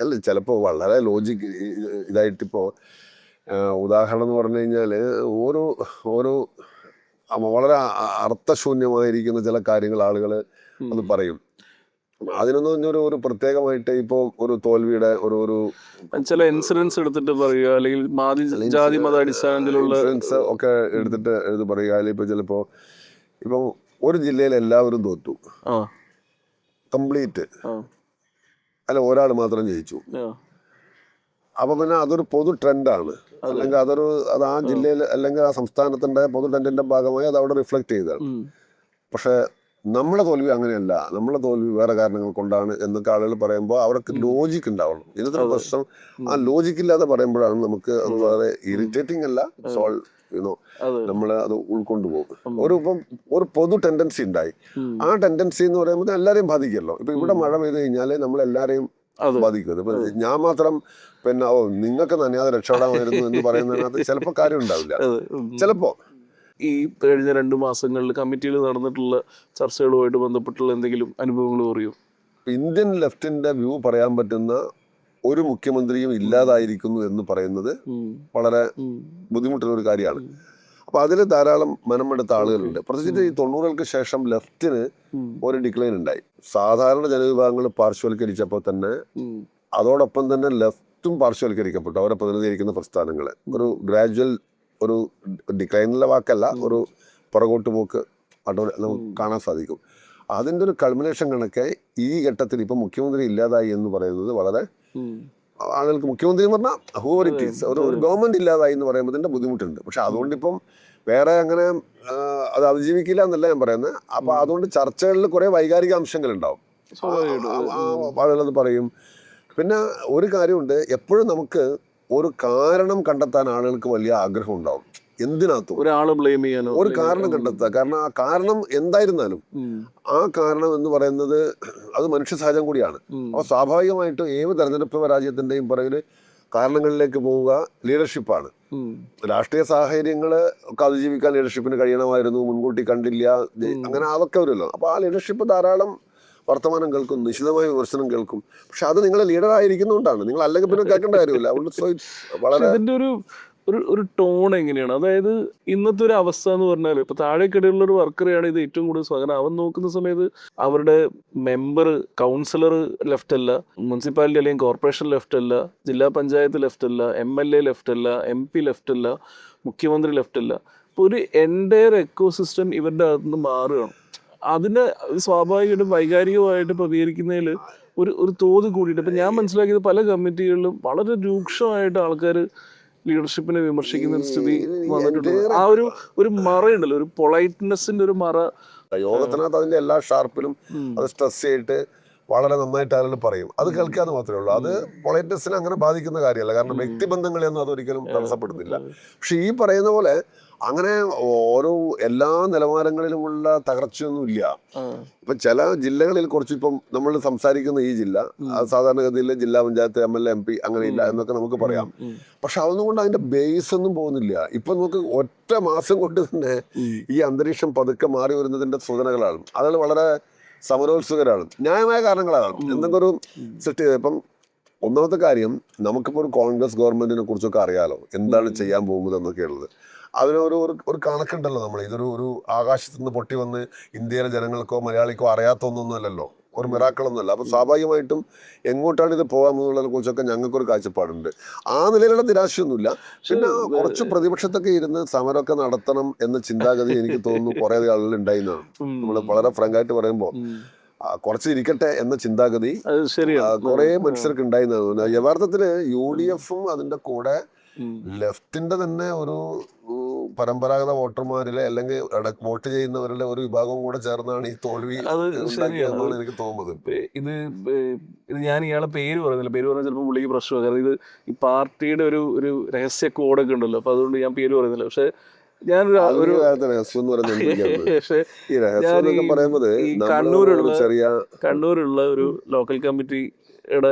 അല്ല, ചിലപ്പോൾ വളരെ ലോജിക്ക് ഇതായിട്ടിപ്പോൾ ഉദാഹരണം എന്ന് പറഞ്ഞു കഴിഞ്ഞാൽ ഓരോ വളരെ അർത്ഥശൂന്യമായിരിക്കുന്ന ചില കാര്യങ്ങൾ ആളുകൾ അത് പറയും. അതിനൊന്നും ഒരു പ്രത്യേകമായിട്ട് ഇപ്പോ ഒരു തോൽവിയുടെ ഒരു ചില ഇൻസിഡൻസ് എടുത്തിട്ട് പറയുക, അല്ലെങ്കിൽ ജാതി മത അടിസ്ഥാനത്തിലുള്ള ഇൻസിഡൻസ് ഒക്കെ എടുത്തിട്ട് ഇത് പറയുക. അല്ലെങ്കിൽ ചിലപ്പോ ഇപ്പൊ ഒരു ജില്ലയിൽ എല്ലാവരും തോറ്റു കംപ്ലീറ്റ്, അല്ല ഒരാൾ മാത്രം ജയിച്ചു. അപ്പൊ പിന്നെ അതൊരു പൊതു ട്രെൻഡാണ്, അല്ലെങ്കിൽ അത് ആ ജില്ലയിൽ അല്ലെങ്കിൽ ആ സംസ്ഥാനത്തിന്റെ പൊതു ട്രെൻഡിന്റെ ഭാഗമായി അത് അവിടെ റിഫ്ലക്ട് ചെയ്തതാണ്. പക്ഷെ നമ്മളെ തോൽവി അങ്ങനെയല്ല, നമ്മളെ തോൽവി വേറെ കാരണങ്ങൾ കൊണ്ടാണ് എന്നൊക്കെ ആളുകൾ പറയുമ്പോൾ അവർക്ക് ലോജിക്ക് ഉണ്ടാവണം. ഇന്നത്തെ പ്രശ്നം ആ ലോജിക്ക് ഇല്ലാതെ പറയുമ്പോഴാണ് നമുക്ക് അത് വളരെ ഇറിറ്റേറ്റിംഗ് അല്ല, നമ്മൾ അത് ഉൾക്കൊണ്ടുപോകും. ഒരു പൊതു ടെൻഡൻസി ഉണ്ടായി. ആ ടെൻഡൻസി എന്ന് പറയുമ്പോൾ എല്ലാവരെയും ബാധിക്കുമല്ലോ. ഇപ്പൊ ഇവിടെ മഴ പെയ്ത് കഴിഞ്ഞാൽ നമ്മളെല്ലാരെയും ബാധിക്കുന്നത്. ഇപ്പൊ ഞാൻ മാത്രം പിന്നെ നിങ്ങൾക്ക് നനയാതെ രക്ഷപ്പെടാമായിരുന്നു എന്ന് പറയുന്നതിനകത്ത് ചിലപ്പോൾ കാര്യം ഉണ്ടാവില്ല. ചിലപ്പോ ഈ കഴിഞ്ഞ 2 മാസങ്ങളിൽ കമ്മിറ്റിയിൽ നടന്നിട്ടുള്ള ചർച്ചകളുമായിട്ട് ബന്ധപ്പെട്ടുള്ള എന്തെങ്കിലും അനുഭവങ്ങൾ പറയൂ? ഇന്ത്യൻ ലെഫ്റ്റിന്റെ വ്യൂ പറയാൻ പറ്റുന്ന ഒരു മുഖ്യമന്ത്രിയും ഇല്ലാതായിരിക്കുന്നു എന്ന് പറയുന്നത് വളരെ ബുദ്ധിമുട്ടുള്ള ഒരു കാര്യമാണ്. അപ്പൊ അതിൽ ധാരാളം മനമെടുത്ത ആളുകളുണ്ട്. പ്രത്യേകിച്ച് ഈ 90-കൾക്ക് ശേഷം ലെഫ്റ്റിന് ഒരു ഡിക്ലൈൻ ഉണ്ടായി. സാധാരണ ജനവിഭാഗങ്ങൾ പാർശ്വവൽക്കരിച്ചപ്പോൾ തന്നെ അതോടൊപ്പം തന്നെ ലെഫ്റ്റും പാർശ്വവൽക്കരിക്കപ്പെട്ടു. അവരെ പ്രതിനിധീകരിക്കുന്ന പ്രസ്ഥാനങ്ങളെ ഒരു ഗ്രാജുവൽ ഒരു ഡിക്ലൈനുള്ള വാക്കല്ല, ഒരു പുറകോട്ട് പോക്ക് നമുക്ക് കാണാൻ സാധിക്കും. അതിൻ്റെ ഒരു കൾമിനേഷൻ കണക്കെ ഈ ഘട്ടത്തിൽ ഇപ്പം മുഖ്യമന്ത്രി ഇല്ലാതായി എന്ന് പറയുന്നത് വളരെ ആളുകൾക്ക്, മുഖ്യമന്ത്രി എന്ന് പറഞ്ഞാൽ ഹൂവറിറ്റീസ് ഒരു ഗവൺമെന്റ് ഇല്ലാതായി എന്ന് പറയുമ്പോൾ ഇതിൻ്റെ ബുദ്ധിമുട്ടുണ്ട്. പക്ഷെ അതുകൊണ്ടിപ്പം വേറെ അങ്ങനെ അത് അതിജീവിക്കില്ല എന്നല്ല ഞാൻ പറയുന്നത്. അപ്പം അതുകൊണ്ട് ചർച്ചകളിൽ കുറേ വൈകാരിക അംശങ്ങൾ ഉണ്ടാവും, ആളുകളത് പറയും. പിന്നെ ഒരു കാര്യമുണ്ട്, എപ്പോഴും നമുക്ക് ഒരു കാരണം കണ്ടെത്താൻ ആളുകൾക്ക് വലിയ ആഗ്രഹം ഉണ്ടാവും. എന്തിനകത്തും ഒരാളെ ബ്ലെയിം ചെയ്യാനോ ഒരു കാരണം കണ്ടെത്തുക. കാരണം ആ കാരണം എന്തായിരുന്നാലും ആ കാരണം എന്ന് പറയുന്നത് അത് മനുഷ്യ സഹജം കൂടിയാണ്. അപ്പോൾ സ്വാഭാവികമായിട്ടും ഏത് തെരഞ്ഞെടുപ്പ് പരാജയത്തിന്റെയും പുറകില് കാരണങ്ങളിലേക്ക് പോവുക ലീഡർഷിപ്പാണ്. രാഷ്ട്രീയ സാഹചര്യങ്ങൾ ഒക്കെ അതിജീവിക്കാൻ ലീഡർഷിപ്പിന് കഴിയണമായിരുന്നു, മുൻകൂട്ടി കണ്ടില്ല, അങ്ങനെ അതൊക്കെ വരുമല്ലോ. അപ്പോൾ ആ ലീഡർഷിപ്പ് ധാരാളം വർത്തമാനം കേൾക്കും, നിശിതമായ വിമർശനം കേൾക്കും. പക്ഷെ അത് നിങ്ങൾ ലീഡർ ആയിരിക്കുന്നതുകൊണ്ടാണ്, നിങ്ങൾ അല്ലെങ്കിൽ പിന്നെ കേൾക്കേണ്ട കാര്യമില്ല. വളരെ ഇതിന്റെ ഒരു ഒരു ടോൺ എങ്ങനെയാണ്? അതായത് ഇന്നത്തെ ഒരു അവസ്ഥ എന്ന് പറഞ്ഞാൽ ഇപ്പൊ താഴേക്കിടയിലുള്ള ഒരു വർക്കറെയാണ് ഇത് ഏറ്റവും കൂടുതൽ കാരണം അവൻ നോക്കുന്ന സമയത്ത് അവരുടെ മെമ്പർ കൗൺസിലർ ലെഫ്റ്റ് അല്ല, മുനിസിപ്പാലിറ്റി അല്ലെങ്കിൽ കോർപ്പറേഷൻ ലെഫ്റ്റ് അല്ല, ജില്ലാ പഞ്ചായത്ത് ലെഫ്റ്റ് അല്ല, MLA ലെഫ്റ്റ് അല്ല, MP ലെഫ്റ്റ് അല്ല, മുഖ്യമന്ത്രി ലെഫ്റ്റ് അല്ല. അപ്പോൾ ഒരു എൻറ്റയർ എക്കോസിസ്റ്റം ഇവരുടെ അകത്തുനിന്ന് മാറുകയാണ്. അതിന് സ്വാഭാവികമായിട്ടും വൈകാരികമായിട്ട് പ്രതികരിക്കുന്നതിൽ ഒരു തോത് കൂടിയിട്ട് ഇപ്പം ഞാൻ മനസ്സിലാക്കിയത് പല കമ്മിറ്റികളിലും വളരെ രൂക്ഷമായിട്ട് ആൾക്കാർ ലീഡർഷിപ്പിനെ വിമർശിക്കുന്ന ഒരു സ്ഥിതി വന്നിട്ടുണ്ട്. ആ ഒരു മറയുണ്ടല്ലോ, ഒരു പൊളൈറ്റ്നെസ്സിന്റെ ഒരു മറ. യോഗത്തിനകത്ത് അതിന്റെ എല്ലാ ഷാർപ്പിലും അത് സ്ട്രെസ് ചെയ്തിട്ട് വളരെ നന്നായിട്ട് ആളുകൾ പറയും. അത് കേൾക്കാതെ മാത്രമേ ഉള്ളൂ. അത് പൊളൈറ്റ്നെസ്സിനെ അങ്ങനെ ബാധിക്കുന്ന കാര്യമല്ല. കാരണം വ്യക്തിബന്ധങ്ങളെയൊന്നും അതൊരിക്കലും തടസ്സപ്പെടുന്നില്ല. പക്ഷെ ഈ പറയുന്ന പോലെ അങ്ങനെ ഓരോ എല്ലാ നിലവാരങ്ങളിലുമുള്ള തകർച്ചയൊന്നും ഇല്ല. ഇപ്പൊ ചില ജില്ലകളിൽ കുറച്ചിപ്പം നമ്മൾ സംസാരിക്കുന്ന ഈ ജില്ല സാധാരണഗതിയിൽ ജില്ലാ പഞ്ചായത്ത് MLA MP അങ്ങനെയില്ല എന്നൊക്കെ നമുക്ക് പറയാം. പക്ഷെ അതൊന്നും കൊണ്ട് അതിന്റെ ബേസ് ഒന്നും പോകുന്നില്ല. ഇപ്പൊ നമുക്ക് ഒറ്റ മാസം കൊണ്ട് തന്നെ ഈ അന്തരീക്ഷം പതുക്കെ മാറി വരുന്നതിന്റെ സൂചനകളാണ്. അതുകൾ വളരെ സമരോത്സുകരാണ്, ന്യായമായ കാരണങ്ങളാണ്. എന്തെങ്കിലും ഒരു സെറ്റ് ചെയ്ത് ഇപ്പം ഒന്നാമത്തെ കാര്യം നമുക്കിപ്പോൾ ഒരു കോൺഗ്രസ് ഗവൺമെന്റിനെ കുറിച്ചൊക്കെ അറിയാലോ, എന്താണ് ചെയ്യാൻ പോകുന്നത് എന്നൊക്കെയുള്ളത്. അതിനൊരു കണക്കുണ്ടല്ലോ. നമ്മൾ ഇതൊരു ആകാശത്ത് നിന്ന് പൊട്ടി വന്ന് ഇന്ത്യയിലെ ജനങ്ങൾക്കോ മലയാളിക്കോ അറിയാത്ത ഒന്നൊന്നുമല്ലല്ലോ, ഒരു മിറാക്കളൊന്നുമല്ല. അപ്പം സ്വാഭാവികമായിട്ടും എങ്ങോട്ടാണ് ഇത് പോകാമെന്നുള്ളതിനെ കുറിച്ചൊക്കെ ഞങ്ങൾക്കൊരു കാഴ്ചപ്പാടുണ്ട്. ആ നിലയിലുള്ള നിരാശയൊന്നുമില്ല. പിന്നെ കുറച്ച് പ്രതിപക്ഷത്തൊക്കെ ഇരുന്ന് സമരമൊക്കെ നടത്തണം എന്ന ചിന്താഗതി എനിക്ക് തോന്നുന്നു കുറേ ആളുകൾ ഉണ്ടായിരുന്നതാണ്. നമ്മൾ വളരെ ഫ്രാങ്കായിട്ട് പറയുമ്പോൾ കുറച്ച് ഇരിക്കട്ടെ എന്ന ചിന്താഗതി കുറെ മനുഷ്യർക്ക് ഉണ്ടായിരുന്നത്. യഥാർത്ഥത്തില് UDFും അതിന്റെ കൂടെ ലെഫ്റ്റിന്റെ തന്നെ ഒരു പരമ്പരാഗത വോട്ടർമാരിലെ അല്ലെങ്കിൽ വോട്ട് ചെയ്യുന്നവരിലെ ഒരു വിഭാഗവും കൂടെ ചേർന്നാണ് ഈ തോൽവി ഉണ്ടാക്കിയതെന്നാണ് എനിക്ക് തോന്നുന്നത്. ഇത് ഞാൻ ഇയാളെ പേര് പറയുന്നില്ല, പേര് പറഞ്ഞാൽ ചിലപ്പോൾ പുള്ളിക്ക് പ്രശ്നമാണ്. കാരണം ഇത് ഈ പാർട്ടിയുടെ ഒരു രഹസ്യ കോഡൊക്കെ ഉണ്ടല്ലോ, അപ്പൊ അതുകൊണ്ട് ഞാൻ പേര് പറയുന്നില്ല. പക്ഷെ ഞാനൊരു കണ്ണൂരുള്ള ഒരു ലോക്കൽ കമ്മിറ്റി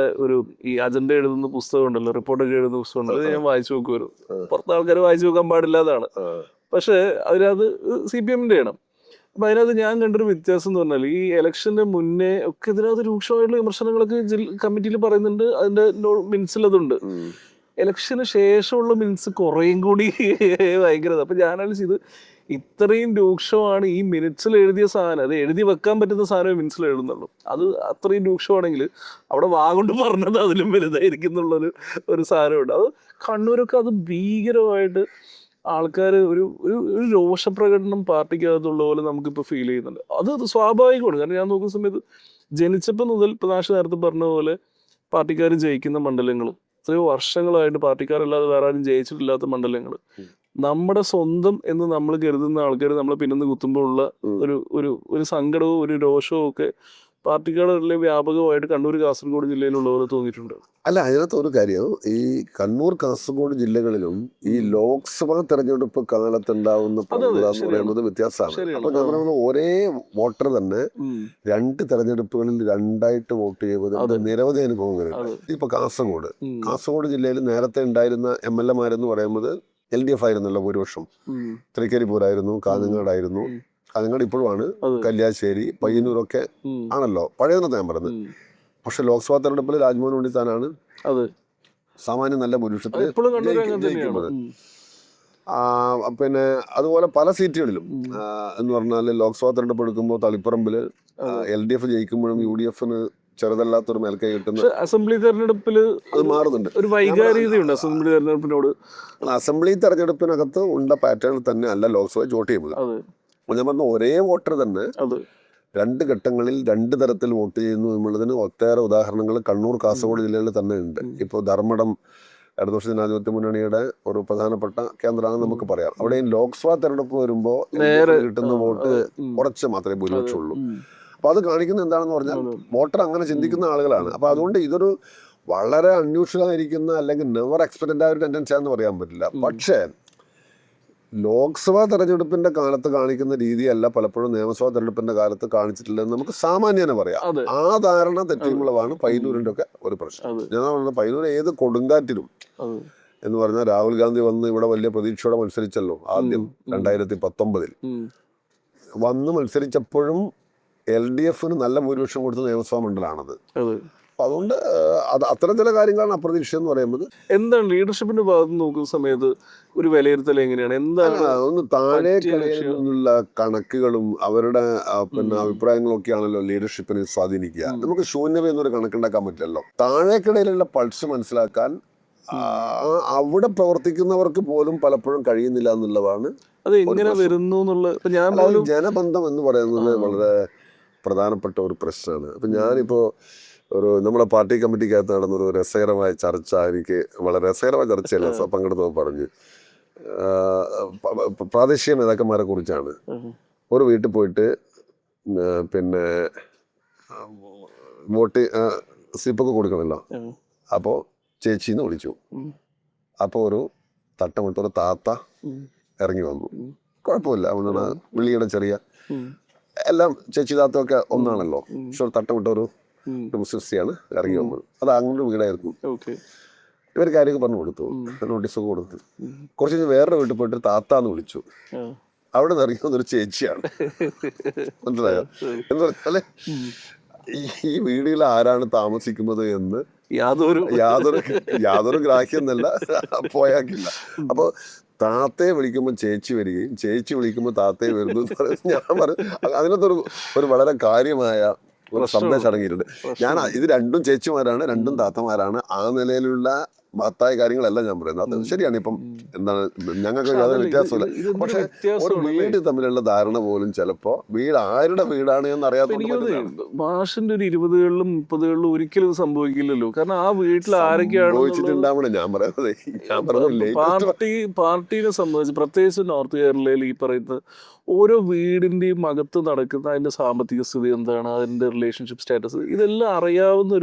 ഈ അജണ്ട എഴുതുന്ന പുസ്തകം ഉണ്ടല്ലോ, റിപ്പോർട്ടൊക്കെ എഴുതുന്ന പുസ്തകം ഉണ്ടല്ലോ, അത് ഞാൻ വായിച്ചു നോക്കുമായിരുന്നു. പുറത്തെ ആൾക്കാർ വായിച്ചു നോക്കാൻ പാടില്ലാതാണ്. പക്ഷെ അതിനകത്ത് CPMന്റെ ആണ്. അപ്പൊ അതിനകത്ത് ഞാൻ കണ്ടൊരു വ്യത്യാസം എന്ന് പറഞ്ഞാൽ ഈ ഇലക്ഷന്റെ മുന്നേ ഒക്കെ ഇതിനകത്ത് രൂക്ഷമായിട്ടുള്ള വിമർശനങ്ങളൊക്കെ കമ്മിറ്റിയിൽ പറയുന്നുണ്ട്, അതിന്റെ മിനിറ്റ്സിൽ അതുണ്ട്. ഇലക്ഷന് ശേഷമുള്ള മിനിറ്റ്സ് കുറേയും കൂടി ഭയങ്കര. അപ്പൊ ഞാനാലോചിച്ച് ഇത് ഇത്രയും രൂക്ഷമാണ് ഈ മിനിറ്റ്സിൽ എഴുതിയ സാധനം, അത് എഴുതി വെക്കാൻ പറ്റുന്ന സാധനമേ മിനിറ്റ്സിൽ എഴുതുന്നുള്ളൂ. അത് അത്രയും രൂക്ഷമാണെങ്കിൽ അവിടെ വാഗൊണ്ട് പറഞ്ഞത് അതിലും വലുതായിരിക്കും എന്നുള്ളൊരു സാധനമുണ്ട്. അത് കണ്ണൂരൊക്കെ അത് ഭീകരമായിട്ട് ആൾക്കാർ ഒരു രോഷപ്രകടനം പാർട്ടിക്കകത്തുള്ള പോലെ നമുക്കിപ്പോൾ ഫീൽ ചെയ്യുന്നുണ്ട്. അത് സ്വാഭാവികമാണ്. കാരണം ഞാൻ നോക്കുന്ന സമയത്ത് ജനിച്ചപ്പോൾ മുതൽ പ്രകാശ് നേരത്തെ പറഞ്ഞ പോലെ പാർട്ടിക്കാർ ജയിക്കുന്ന മണ്ഡലങ്ങളും എത്രയോ വർഷങ്ങളായിട്ട് പാർട്ടിക്കാരല്ലാതെ വേറെ ആരും ജയിച്ചിട്ടില്ലാത്ത മണ്ഡലങ്ങൾ, നമ്മുടെ സ്വന്തം എന്ന് നമ്മൾ കരുതുന്ന ആൾക്കാർ നമ്മളെ പിന്നെന്ന് കുത്തുമ്പോൾ ഉള്ള ഒരു സങ്കടവും ഒരു രോഷവും ഒക്കെ പാർട്ടിക്കാരുടെ വ്യാപകമായിട്ട് കണ്ണൂർ കാസർഗോഡ് ജില്ലയിലുള്ളവർ തോന്നിയിട്ടുണ്ട്. അല്ല, അതിനകത്ത് ഒരു കാര്യം, ഈ കണ്ണൂർ കാസർഗോഡ് ജില്ലകളിലും ഈ ലോക്സഭാ തെരഞ്ഞെടുപ്പ് കാലത്തുണ്ടാവുന്ന പറയുന്നത് വ്യത്യാസമാണ്. അപ്പൊ ഞാൻ പറയുന്നത് ഒരേ വോട്ടർ തന്നെ 2 തെരഞ്ഞെടുപ്പുകളിൽ 2ആയിട്ട് വോട്ട് ചെയ്യുന്നത് നിരവധി അനുഭവങ്ങളുണ്ട്. ഇപ്പൊ കാസർഗോഡ് ജില്ലയിൽ നേരത്തെ ഉണ്ടായിരുന്ന MLA-മാരെന്ന് പറയുന്നത് LDF ആയിരുന്നല്ലോ ഭൂരിപക്ഷം. തൃക്കരിപ്പൂരായിരുന്നു, കാഞ്ഞങ്ങാടായിരുന്നു. കാഞ്ഞങ്ങാട് ഇപ്പോഴുമാണ്, കല്യാശ്ശേരി, പയ്യന്നൂരൊക്കെ ആണല്ലോ പഴയതെന്ന് ഞാൻ പറഞ്ഞത്. പക്ഷെ ലോക്സഭാ തെരഞ്ഞെടുപ്പിൽ രാജ്മോഹൻ ഉണ്ണിത്താനാണ് സാമാന്യം നല്ല ഭൂരിപക്ഷത്തിൽ ജയിക്കുന്നത്. പിന്നെ അതുപോലെ പല സീറ്റുകളിലും എന്ന് പറഞ്ഞാൽ ലോക്സഭാ തെരഞ്ഞെടുപ്പ് എടുക്കുമ്പോൾ തളിപ്പറമ്പിൽ LDF ജയിക്കുമ്പോഴും UDFന് ചെറുതല്ലാത്തൊരു മേൽക്കൈ കിട്ടുന്ന അസംബ്ലി തെരഞ്ഞെടുപ്പിൽ അത് മാറുന്നുണ്ട്. ഒരു വൈകാരികതയുണ്ട് അസംബ്ലി തെരഞ്ഞെടുപ്പിനോട്. അസംബ്ലി തെരഞ്ഞെടുപ്പിനകത്ത് ഉള്ള പാറ്റേണിൽ തന്നെ അല്ല ലോക്സഭ വോട്ട് ചെയ്യുന്നത്. ഞാൻ പറഞ്ഞ ഒരേ വോട്ടർ തന്നെ 2 ഘട്ടങ്ങളിൽ 2 തരത്തിൽ വോട്ട് ചെയ്യുന്നു എന്നുള്ളതിന് ഒട്ടേറെ ഉദാഹരണങ്ങൾ കണ്ണൂർ കാസർഗോഡ് ജില്ലകളിൽ തന്നെ ഉണ്ട്. ഇപ്പോൾ ധർമ്മടം ഇടതുപക്ഷ ജനാധിപത്യ മുന്നണിയുടെ ഒരു പ്രധാനപ്പെട്ട കേന്ദ്രമാണെന്ന് നമുക്ക് പറയാം. അവിടെയും ലോക്സഭാ തെരഞ്ഞെടുപ്പ് വരുമ്പോൾ കിട്ടുന്ന വോട്ട് കുറച്ച് മാത്രമേ ഭൂരിപക്ഷമുള്ളൂ. അപ്പൊ അത് കാണിക്കുന്നത് എന്താണെന്ന് പറഞ്ഞാൽ വോട്ടർ അങ്ങനെ ചിന്തിക്കുന്ന ആളുകളാണ്. അപ്പൊ അതുകൊണ്ട് ഇതൊരു വളരെ അൺയൂഷ്വലായിരിക്കുന്ന അല്ലെങ്കിൽ നെവർ എക്സ്പെക്റ്റഡ് ആയ ഒരു ടെൻഡൻസി ആണെന്ന് പറയാൻ പറ്റില്ല. പക്ഷേ ലോക്സഭാ തെരഞ്ഞെടുപ്പിന്റെ കാലത്ത് കാണിക്കുന്ന രീതിയല്ല പലപ്പോഴും നിയമസഭാ തെരഞ്ഞെടുപ്പിന്റെ കാലത്ത് കാണിച്ചിട്ടില്ലെന്ന് നമുക്ക് സാമാന്യനെ പറയാം. ആ ധാരണ തെറ്റിയുള്ളതാണ് പയ്യന്നൂരിന്റെ ഒക്കെ ഒരു പ്രശ്നം. ഞാൻ പറഞ്ഞത് പയ്യന്നൂർ ഏത് കൊടുങ്കാറ്റിലും എന്ന് പറഞ്ഞാൽ രാഹുൽ ഗാന്ധി വന്ന് ഇവിടെ വലിയ പ്രതീക്ഷയോടെ മത്സരിച്ചല്ലോ ആദ്യം 2019 വന്ന് മത്സരിച്ചപ്പോഴും LDFന് നല്ല ഭൂരിപക്ഷം കൊടുത്ത നിയമസഭാ മണ്ഡലമാണത്. അതുകൊണ്ട് അത് അത്തരം ചില കാര്യങ്ങളാണ് അപ്രതീക്ഷിതം എന്ന് പറയുന്നത്. എന്താണ് ലീഡർഷിപ്പിന്റെ ഭാഗത്ത് നോക്കുന്ന സമയത്ത് ഒരു വിലയിരുത്തൽ എങ്ങനെയാണ്? എന്താണ് ഒന്ന് താഴെ പറ്റിയ കടയിൽ ലക്ഷ്യം? നിന്നുള്ള കണക്കുകളും അവരുടെ പിന്നെ അഭിപ്രായങ്ങളൊക്കെയാണല്ലോ ലീഡർഷിപ്പിനെ സ്വാധീനിക്കുക. നമുക്ക് ശൂന്യത എന്നൊരു കണക്കുണ്ടാക്കാൻ പറ്റില്ലല്ലോ. താഴേക്കിടയിലുള്ള പൾസ് മനസ്സിലാക്കാൻ അവിടെ പ്രവർത്തിക്കുന്നവർക്ക് പോലും പലപ്പോഴും കഴിയുന്നില്ല എന്നുള്ളതാണ്. അത് എങ്ങനെ വരുന്നു എന്നുള്ള ഇപ്പൊ ഞാൻ അതായത് പോലും ജനബന്ധം എന്ന് പറയുന്നത് വളരെ പ്രധാനപ്പെട്ട ഒരു പ്രശ്നമാണ്. അപ്പം ഞാനിപ്പോൾ നമ്മുടെ പാർട്ടി കമ്മിറ്റിക്കകത്ത് നടന്നൊരു രസകരമായ ചർച്ച, എനിക്ക് വളരെ രസകരമായ ചർച്ചയല്ല പങ്കെടുത്തപ്പോൾ പറഞ്ഞു, പ്രാദേശിക നേതാക്കന്മാരെ കുറിച്ചാണ്. ഒരു വീട്ടിൽ പോയിട്ട് പിന്നെ വോട്ട് സ്ലിപ്പൊക്കെ കൊടുക്കണമല്ലോ. അപ്പോൾ ചേച്ചിന്ന് വിളിച്ചു. അപ്പോൾ ഒരു തട്ടമിട്ട് ഒരു താത്ത ഇറങ്ങി വന്നു. കുഴപ്പമില്ല, അവിടെ വിളിയുടെ ചെറിയ എല്ലാം ചേച്ചി താത്തമൊക്കെ ഒന്നാണല്ലോ. പക്ഷെ ഒരു തട്ടമിട്ട ഒരു മുസ്ലിം സ്ത്രീയാണ് ഇറങ്ങി വന്നത്. അത് അങ്ങനെ വീടായിരുന്നു. ഇവർ കാര്യമൊക്കെ പറഞ്ഞു കൊടുത്തു, നോട്ടീസൊക്കെ കൊടുത്തു. കുറച്ച് കഴിഞ്ഞ് വേറൊരു വീട്ടിൽ പോയിട്ട് താത്താന്ന് വിളിച്ചു. അവിടെ നിന്ന് ഇറങ്ങി വന്നൊരു ചേച്ചിയാണ്. മനസ്സിലായോ? എന്ന് പറഞ്ഞാല് ഈ വീടുകളിൽ ആരാണ് താമസിക്കുന്നത് എന്ന് യാതൊരു ഗ്രാഹ്യം എന്നല്ല പോയാക്കില്ല. അപ്പൊ താത്തയെ വിളിക്കുമ്പോൾ ചേച്ചി വരികയും ചേച്ചി വിളിക്കുമ്പോൾ താത്തയെ വരുന്നു എന്ന് പറയുന്നത് ഞാൻ പറഞ്ഞു. അതിനകത്തൊരു വളരെ കാര്യമായ ഒരു സന്ദേശം അടങ്ങിയിട്ടുണ്ട്. ഇത് രണ്ടും ചേച്ചിമാരാണ്, രണ്ടും താത്തമാരാണ്. ആ നിലയിലുള്ള മഹത്തായ കാര്യങ്ങളല്ല ഞാൻ പറയുന്നത്. അത് ശരിയാണ്. ഇപ്പം എന്താണ്, ഞങ്ങൾക്ക് യാതൊരു വ്യത്യാസമില്ല. പക്ഷെ ഒരു വീട് തമ്മിലുള്ള ധാരണ പോലും ചിലപ്പോ വീട് ആരുടെ വീടാണ് എന്ന് അറിയാത്ത ഭാഷന്റെ ഒരു 20കളിലും 30കളിലും ഒരിക്കലും സംഭവിക്കില്ലല്ലോ. കാരണം ആ വീട്ടിൽ ആരൊക്കെയാണ് സംഭവിച്ചിട്ടുണ്ടാവണേ. ഞാൻ പറയുന്നത് പാർട്ടിനെ സംബന്ധിച്ച് പ്രത്യേകിച്ച് നോർത്ത് കേരളയിൽ ഈ പറയുന്ന ഓരോ വീടിന്റെയും അകത്ത് നടക്കുന്ന അതിന്റെ സാമ്പത്തിക സ്ഥിതി എന്താണ്, അതിന്റെ റിലേഷൻഷിപ്പ് സ്റ്റാറ്റസ്, ഇതെല്ലാം അറിയാവുന്ന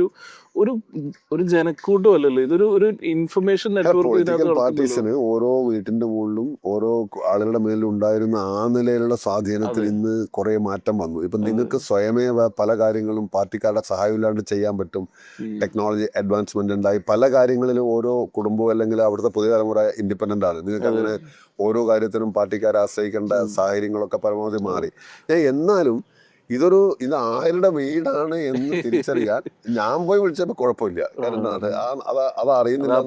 ഒരു ജനക്കൂട്ടം അല്ലല്ലോ. ഒരു ഇൻഫർമേഷൻ നെറ്റ്വർക്ക്. പാർട്ടീസിന് ഓരോ വീട്ടിന്റെ മുകളിലും ഓരോ ആളുകളുടെ മേലും ഉണ്ടായിരുന്ന ആ നിലയിലുള്ള സ്വാധീനത്തിൽ ഇന്ന് കുറെ മാറ്റം വന്നു. ഇപ്പൊ നിങ്ങൾക്ക് സ്വയമേവ പല കാര്യങ്ങളും പാർട്ടിക്കാരുടെ സഹായമില്ലാണ്ട് ചെയ്യാൻ പറ്റും. ടെക്നോളജി അഡ്വാൻസ്മെന്റ് ഉണ്ടായി. പല കാര്യങ്ങളിലും ഓരോ കുടുംബവും അല്ലെങ്കിൽ അവിടുത്തെ പുതിയ തലമുറ ഇൻഡിപെൻഡന്റ് ആണ്. നിങ്ങൾക്ക് അങ്ങനെ ഓരോ കാര്യത്തിനും പാർട്ടിക്കാരെ ആശ്രയിക്കേണ്ട സാഹചര്യങ്ങളൊക്കെ പരമാവധി മാറി. എന്നാലും ഇത് ആരുടെ വീടാണ് എന്ന് തിരിച്ചറിയാൻ ഞാൻ പോയി വിളിച്ചപ്പോൾ കുഴപ്പമില്ല. കാരണം അത് അറിയുന്നില്ല.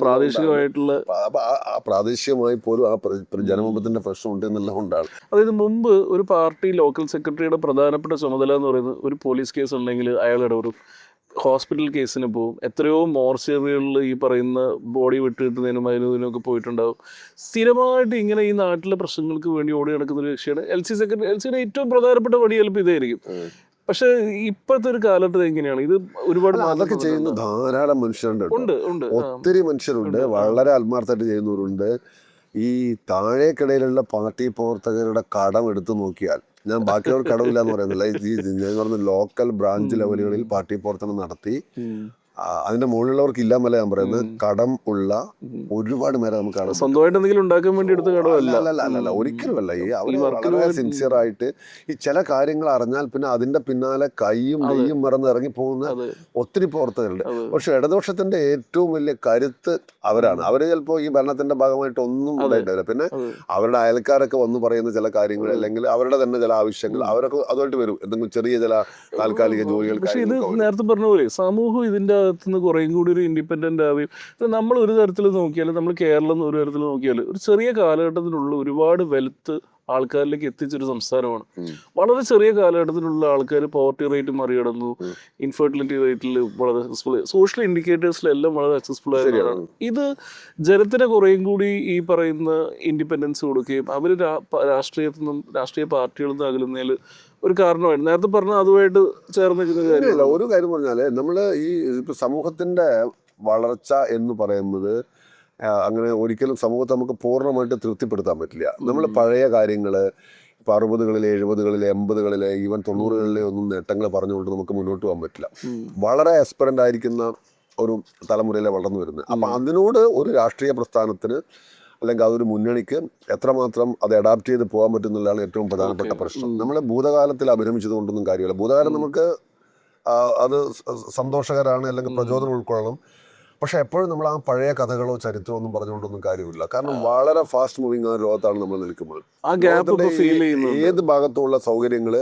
പ്രാദേശികമായി പോലും ആ ജനമതത്തിന്റെ പ്രശ്നം ഉണ്ട് എന്നുള്ളത് കൊണ്ടാണ്. അതായത് മുമ്പ് ഒരു പാർട്ടി ലോക്കൽ സെക്രട്ടറിയുടെ പ്രധാനപ്പെട്ട ചുമതല എന്ന് പറയുന്നത് ഒരു പോലീസ് കേസ് ഉണ്ടെങ്കിൽ അയാളുടെ ഒരു ഹോസ്പിറ്റൽ കേസിന് പോകും. എത്രയോ മോർച്ചറികളിൽ ഈ പറയുന്ന ബോഡി വിട്ടുകിട്ടുന്നതിനും അതിനൊക്കെ പോയിട്ടുണ്ടാവും. സ്ഥിരമായിട്ട് ഇങ്ങനെ ഈ നാട്ടിലെ പ്രശ്നങ്ങൾക്ക് വേണ്ടി ഓടി നടക്കുന്ന ഒരു കക്ഷിയാണ് എൽസിയുടെ ഏറ്റവും പ്രധാനപ്പെട്ട പണി ചിലപ്പോൾ ഇതായിരിക്കും. പക്ഷെ ഇപ്പോഴത്തെ ഒരു കാലഘട്ടത്തിൽ എങ്ങനെയാണ് ഇത്? ഒരുപാട് അതൊക്കെ ചെയ്യുന്ന ധാരാളം മനുഷ്യരുണ്ട്, ഒത്തിരി മനുഷ്യരുണ്ട്, വളരെ ആത്മാർത്ഥമായിട്ട് ചെയ്യുന്നവരുണ്ട്. ഈ താഴേക്കിടയിലുള്ള പാർട്ടി പ്രവർത്തകരുടെ കടം എടുത്തു നോക്കിയാൽ, ഞാൻ ബാക്കിയുള്ളവർ കടമില്ല എന്ന് പറയുന്നില്ല, ഞാൻ പറഞ്ഞ ലോക്കൽ ബ്രാഞ്ച് ലെവലുകളിൽ പാർട്ടി പ്രവർത്തനം നടത്തി അതിന്റെ മുകളിലുള്ളവർക്ക് ഇല്ലാമല്ല ഞാൻ പറയുന്നത്, കടം ഉള്ള ഒരുപാട് പേരെ നമുക്ക് കാണാം. സ്വന്തമായിട്ട് എന്തെങ്കിലും ഉണ്ടാക്കാൻ വേണ്ടി എടുത്ത അല്ല, ഒരിക്കലുമല്ല. ഈ വളരെ സിൻസിയർ ആയിട്ട് ഈ ചില കാര്യങ്ങൾ അറിഞ്ഞാൽ പിന്നെ അതിന്റെ പിന്നാലെ കൈയും നെയ്യും മറന്ന് ഇറങ്ങി പോകുന്ന ഒത്തിരി പ്രവർത്തകരുണ്ട്. പക്ഷെ ഇടതുപക്ഷത്തിന്റെ ഏറ്റവും വലിയ കരുത്ത് അവരാണ്. അവര് ചിലപ്പോൾ ഈ ഭരണത്തിന്റെ ഭാഗമായിട്ട് ഒന്നും ഉണ്ടായിട്ടില്ല. പിന്നെ അവരുടെ അയൽക്കാരൊക്കെ വന്ന് പറയുന്ന ചില കാര്യങ്ങൾ അല്ലെങ്കിൽ അവരുടെ തന്നെ ചില ആവശ്യങ്ങൾ അവരൊക്കെ അതുമായിട്ട് വരും, എന്തെങ്കിലും ചെറിയ ചില താൽക്കാലിക ജോലികൾ. പക്ഷെ ഇത് നേരത്തെ പറഞ്ഞ പോലെ സമൂഹം ഇതിന്റെ അകത്തുനിന്ന് കുറേയും കൂടി ഒരു ഇൻഡിപെൻഡന്റ് ആവുകയും, നമ്മൾ ഒരു തരത്തിൽ നോക്കിയാൽ, നമ്മൾ കേരളം ഒരു തരത്തിൽ നോക്കിയാൽ ഒരു ചെറിയ കാലഘട്ടത്തിലുള്ള ഒരുപാട് വെൽത്ത് ആൾക്കാരിലേക്ക് എത്തിച്ചൊരു സംസ്ഥാനമാണ്. വളരെ ചെറിയ കാലഘട്ടത്തിലുള്ള ആൾക്കാർ പോവർട്ടി റേറ്റ് മറികടന്നു, ഇൻഫെർട്ടിലിറ്റി റേറ്റിൽ വളരെ സക്സസ്ഫുൾ, സോഷ്യൽ ഇൻഡിക്കേറ്റേഴ്സിലെല്ലാം വളരെ സക്സസ്ഫുൾ ആയിരുന്നു. ഇത് ജനത്തിന് കുറേയും കൂടി ഈ പറയുന്ന ഇൻഡിപെൻഡൻസ് കൊടുക്കുകയും അവർ രാഷ്ട്രീയത്തിൽ നിന്നും രാഷ്ട്രീയ പാർട്ടികളിൽ നിന്ന് അകലുന്നതിൽ ഒരു കാരണമായിരുന്നു. നേരത്തെ പറഞ്ഞ അതുമായിട്ട് ചേർന്ന് നിൽക്കുന്ന കാര്യമല്ല. ഒരു കാര്യം പറഞ്ഞാൽ നമ്മൾ ഈ സമൂഹത്തിന്റെ വളർച്ച എന്ന് പറയുന്നത് അങ്ങനെ ഒരിക്കലും സമൂഹത്തെ നമുക്ക് പൂർണ്ണമായിട്ട് തൃപ്തിപ്പെടുത്താൻ പറ്റില്ല. നമ്മൾ പഴയ കാര്യങ്ങൾ ഇപ്പം 60കളിലെ 70കളിലെ 80കളിലെ ഈവൻ 90കളിലെ ഒന്നും നേട്ടങ്ങൾ പറഞ്ഞുകൊണ്ട് നമുക്ക് മുന്നോട്ട് പോകാൻ പറ്റില്ല. വളരെ എക്സ്പെറൻ്റ് ആയിരിക്കുന്ന ഒരു തലമുറയിലെ വളർന്നു വരുന്നത്. അപ്പം അതിനോട് ഒരു രാഷ്ട്രീയ പ്രസ്ഥാനത്തിന് അല്ലെങ്കിൽ അതൊരു മുന്നണിക്ക് എത്രമാത്രം അത് അഡാപ്റ്റ് ചെയ്ത് പോകാൻ പറ്റുന്നതാണ് ഏറ്റവും പ്രധാനപ്പെട്ട പ്രശ്നം. നമ്മൾ ഭൂതകാലത്തിൽ അഭിരമിച്ചത് കൊണ്ടൊന്നും കാര്യമില്ല. ഭൂതകാലം നമുക്ക് അത് സന്തോഷകരമാണ് അല്ലെങ്കിൽ പ്രചോദനം ഉൾക്കൊള്ളണം. പക്ഷെ എപ്പോഴും നമ്മൾ ആ പഴയ കഥകളോ ചരിത്രമോ ഒന്നും പറഞ്ഞുകൊണ്ടൊന്നും കാര്യമില്ല. കാരണം വളരെ ഫാസ്റ്റ് മൂവിങ് ആ ലോകത്താണ് നമ്മൾ നിൽക്കുന്നത്. ആ ഗ്യാപ്പ് ലോകത്തിന്റെ ഫീൽ ചെയ്യുന്നുണ്ട്. ഏത് ഭാഗത്തുമുള്ള സൗകര്യങ്ങൾ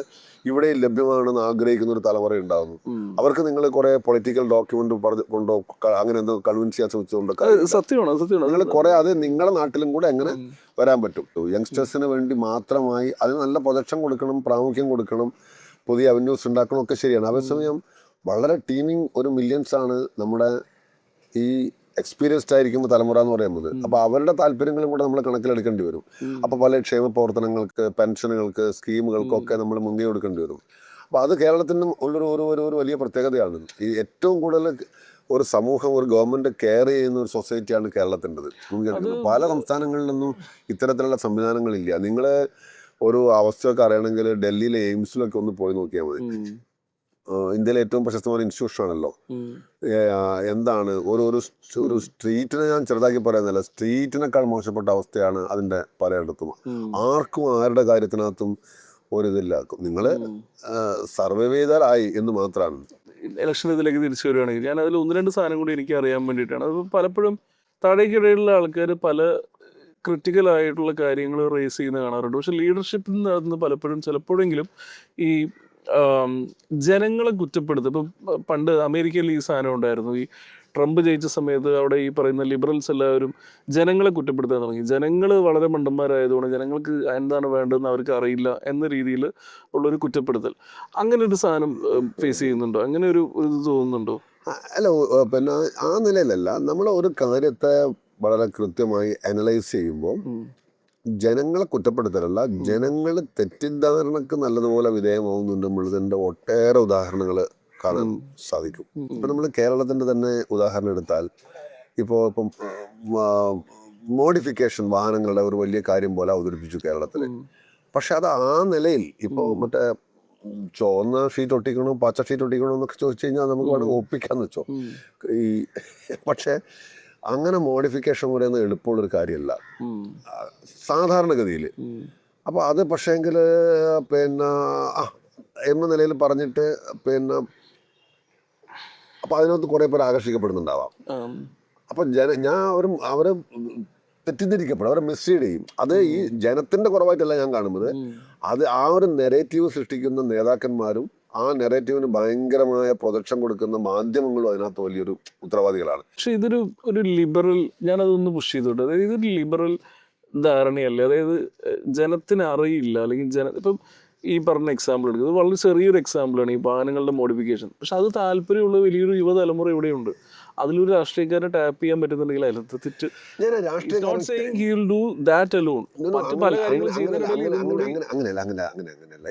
ഇവിടെ ലഭ്യമാണെന്ന് ആഗ്രഹിക്കുന്ന ഒരു തലമുറ ഉണ്ടാകുന്നു. അവർക്ക് നിങ്ങൾ കുറെ പൊളിറ്റിക്കൽ ഡോക്യുമെന്റ് കൊണ്ടോ അങ്ങനെ എന്തോ കൺവിൻസ് ചെയ്യാൻ ശ്രമിച്ചുകൊണ്ടോ സത്യമാണ് നിങ്ങൾ കുറെ അത് നിങ്ങളുടെ നാട്ടിലും കൂടെ എങ്ങനെ വരാൻ പറ്റും. യങ്സ്റ്റേഴ്സിന് വേണ്ടി മാത്രമായി അതിന് നല്ല പ്രൊജക്ഷൻ കൊടുക്കണം, പ്രാമുഖ്യം കൊടുക്കണം, പുതിയ അവന്യൂസ് ഉണ്ടാക്കണം, ഒക്കെ ശരിയാണ്. അതേസമയം വളരെ ടീമിങ് ഒരു മില്യൺസ് ആണ് നമ്മുടെ ഈ എക്സ്പീരിയൻസ്ഡ് ആയിരിക്കുമ്പോൾ തലമുറ എന്ന് പറയുന്നത്. അപ്പോൾ അവരുടെ താല്പര്യങ്ങളും കൂടെ നമ്മൾ കണക്കിലെടുക്കേണ്ടി വരും. അപ്പോൾ പല ക്ഷേമ പ്രവർത്തനങ്ങൾക്ക്, പെൻഷനുകൾക്ക്, സ്കീമുകൾക്കൊക്കെ നമ്മൾ മുൻകൈ കൊടുക്കേണ്ടി വരും. അപ്പോൾ അത് കേരളത്തിനും ഉള്ളൊരു ഒരു വലിയ പ്രത്യേകതയാണ്. ഈ ഏറ്റവും കൂടുതൽ ഒരു സമൂഹം, ഒരു ഗവൺമെൻറ് കെയർ ചെയ്യുന്ന ഒരു സൊസൈറ്റിയാണ് കേരളത്തിൻ്റെത്. പല സംസ്ഥാനങ്ങളിലൊന്നും ഇത്തരത്തിലുള്ള സംവിധാനങ്ങളില്ല. നിങ്ങൾ ഒരു അവസ്ഥയൊക്കെ അറിയണമെങ്കിൽ ഡൽഹിയിലെ എയിംസിലൊക്കെ ഒന്ന് പോയി നോക്കിയാൽ മതി. ഇന്ത്യയിലെ ഏറ്റവും പ്രശസ്തമായ ഇൻസ്റ്റിറ്റ്യൂഷൻ ആണല്ലോ. എന്താണ് ഒരു സ്ട്രീറ്റിനെ ഞാൻ ചെറുതാക്കി പറയുന്നില്ല, സ്ട്രീറ്റിനേക്കാൾ മോശപ്പെട്ട അവസ്ഥയാണ് അതിൻ്റെ പലയിടത്തും. ആർക്കും ആരുടെ കാര്യത്തിനകത്തും ഒരിതില്ല. നിങ്ങൾ സർവൈവ് ചെയ്താലായി എന്ന് മാത്രമാണ്. ഇലക്ഷൻ ഇതിലേക്ക് തിരിച്ചു വരികയാണെങ്കിൽ ഞാൻ അതിൽ 1-2 സാധനം കൂടി എനിക്ക് അറിയാൻ വേണ്ടിയിട്ടാണ്. അത് പലപ്പോഴും താഴേക്കിടയിലുള്ള ആൾക്കാർ പല ക്രിട്ടിക്കൽ ആയിട്ടുള്ള കാര്യങ്ങൾ റേസ് ചെയ്യുന്ന കാണാറുണ്ട്. പക്ഷെ ലീഡർഷിപ്പിൽ നിന്ന് പലപ്പോഴും ചിലപ്പോഴെങ്കിലും ഈ ജനങ്ങളെ കുറ്റപ്പെടുത്തും. ഇപ്പം പണ്ട് അമേരിക്കയിൽ ഈ സാധനം ഉണ്ടായിരുന്നു. ഈ ട്രംപ് ജയിച്ച സമയത്ത് അവിടെ ഈ പറയുന്ന ലിബറൽസ് എല്ലാവരും ജനങ്ങളെ കുറ്റപ്പെടുത്താൻ തുടങ്ങി. ജനങ്ങൾ വളരെ മണ്ടന്മാരായതുകൊണ്ട് ജനങ്ങൾക്ക് എന്താണ് വേണ്ടതെന്ന് അവർക്ക് അറിയില്ല എന്ന രീതിയിൽ ഉള്ളൊരു കുറ്റപ്പെടുത്തൽ. അങ്ങനെ ഒരു സാധനം ഫേസ് ചെയ്യുന്നുണ്ടോ? അങ്ങനെ ഒരു ഇത് തോന്നുന്നുണ്ടോ? അല്ല, പിന്നെ ആ നിലയിലല്ല. നമ്മൾ ഒരു കാര്യത്തെ വളരെ കൃത്യമായി അനലൈസ് ചെയ്യുമ്പോൾ ജനങ്ങളെ കുറ്റപ്പെടുത്തലല്ല, ജനങ്ങൾ തെറ്റിദ്ധാരണക്ക് നല്ലതുപോലെ വിധേയമാവുന്നുണ്ടെന്നുള്ളതിൻ്റെ ഒട്ടേറെ ഉദാഹരണങ്ങൾ കാണാൻ സാധിക്കും. ഇപ്പം നമ്മൾ കേരളത്തിൻ്റെ തന്നെ ഉദാഹരണം എടുത്താൽ, ഇപ്പം മോഡിഫിക്കേഷൻ വാഹനങ്ങളുടെ ഒരു വലിയ കാര്യം പോലെ അവതരിപ്പിച്ചു കേരളത്തിൽ. പക്ഷെ അത് ആ നിലയിൽ ഇപ്പോൾ മറ്റേ ചുവന്ന ഷീറ്റ് ഒട്ടിക്കണോ പച്ച ഷീറ്റ് ഒട്ടിക്കണോ എന്നൊക്കെ ചോദിച്ചു കഴിഞ്ഞാൽ നമുക്ക് വേണമെങ്കിൽ ഒപ്പിക്കാന്ന് വെച്ചോ. പക്ഷേ അങ്ങനെ മോഡിഫിക്കേഷൻ പറയുന്നത് എളുപ്പമുള്ളൊരു കാര്യമല്ല സാധാരണഗതിയിൽ. അപ്പോൾ അത് പക്ഷേങ്കിൽ പിന്നെ എന്ന നിലയിൽ പറഞ്ഞിട്ട് പിന്നെ അപ്പോൾ അതിനകത്ത് കുറേ പേർ ആകർഷിക്കപ്പെടുന്നുണ്ടാവാം. അപ്പം ഞാൻ അവർ തെറ്റിദ്ധരിക്കപ്പെടും, അവരെ മിസ്ലീഡ് ചെയ്യും. അത് ഈ ജനത്തിൻ്റെ കുറവായിട്ടല്ല ഞാൻ കാണുന്നത്. അത് ആ ഒരു നെറേറ്റീവ് സൃഷ്ടിക്കുന്ന നേതാക്കന്മാരും ആ നെറേറ്റീവിന് ഭയങ്കരമായ പ്രൊജക്ഷൻ കൊടുക്കുന്ന മാധ്യമങ്ങളും അതിനകത്ത് വലിയൊരു ഉത്തരവാദികളാണ്. പക്ഷെ ഇതൊരു ലിബറൽ, ഞാനതൊന്ന് പുഷ് ചെയ്തോട്ടെ. അതായത് ഇതൊരു ലിബറൽ ധാരണയല്ലേ. അതായത് ജനത്തിന് അറിയില്ല, അല്ലെങ്കിൽ ഇപ്പം ഈ പറഞ്ഞ എക്സാമ്പിൾ എടുക്കുന്നത് വളരെ ചെറിയൊരു എക്സാമ്പിളാണ് ഈ വാഹനങ്ങളുടെ മോഡിഫിക്കേഷൻ. പക്ഷെ അത് താല്പര്യമുള്ള വലിയൊരു യുവതലമുറ ഇവിടെയുണ്ട്. അതിലൊരു രാഷ്ട്രീയക്കാരെ ടാപ്പ് ചെയ്യാൻ പറ്റുന്നുണ്ടെങ്കിൽ അതിലത്തെ തെറ്റ്. അങ്ങനെയല്ല.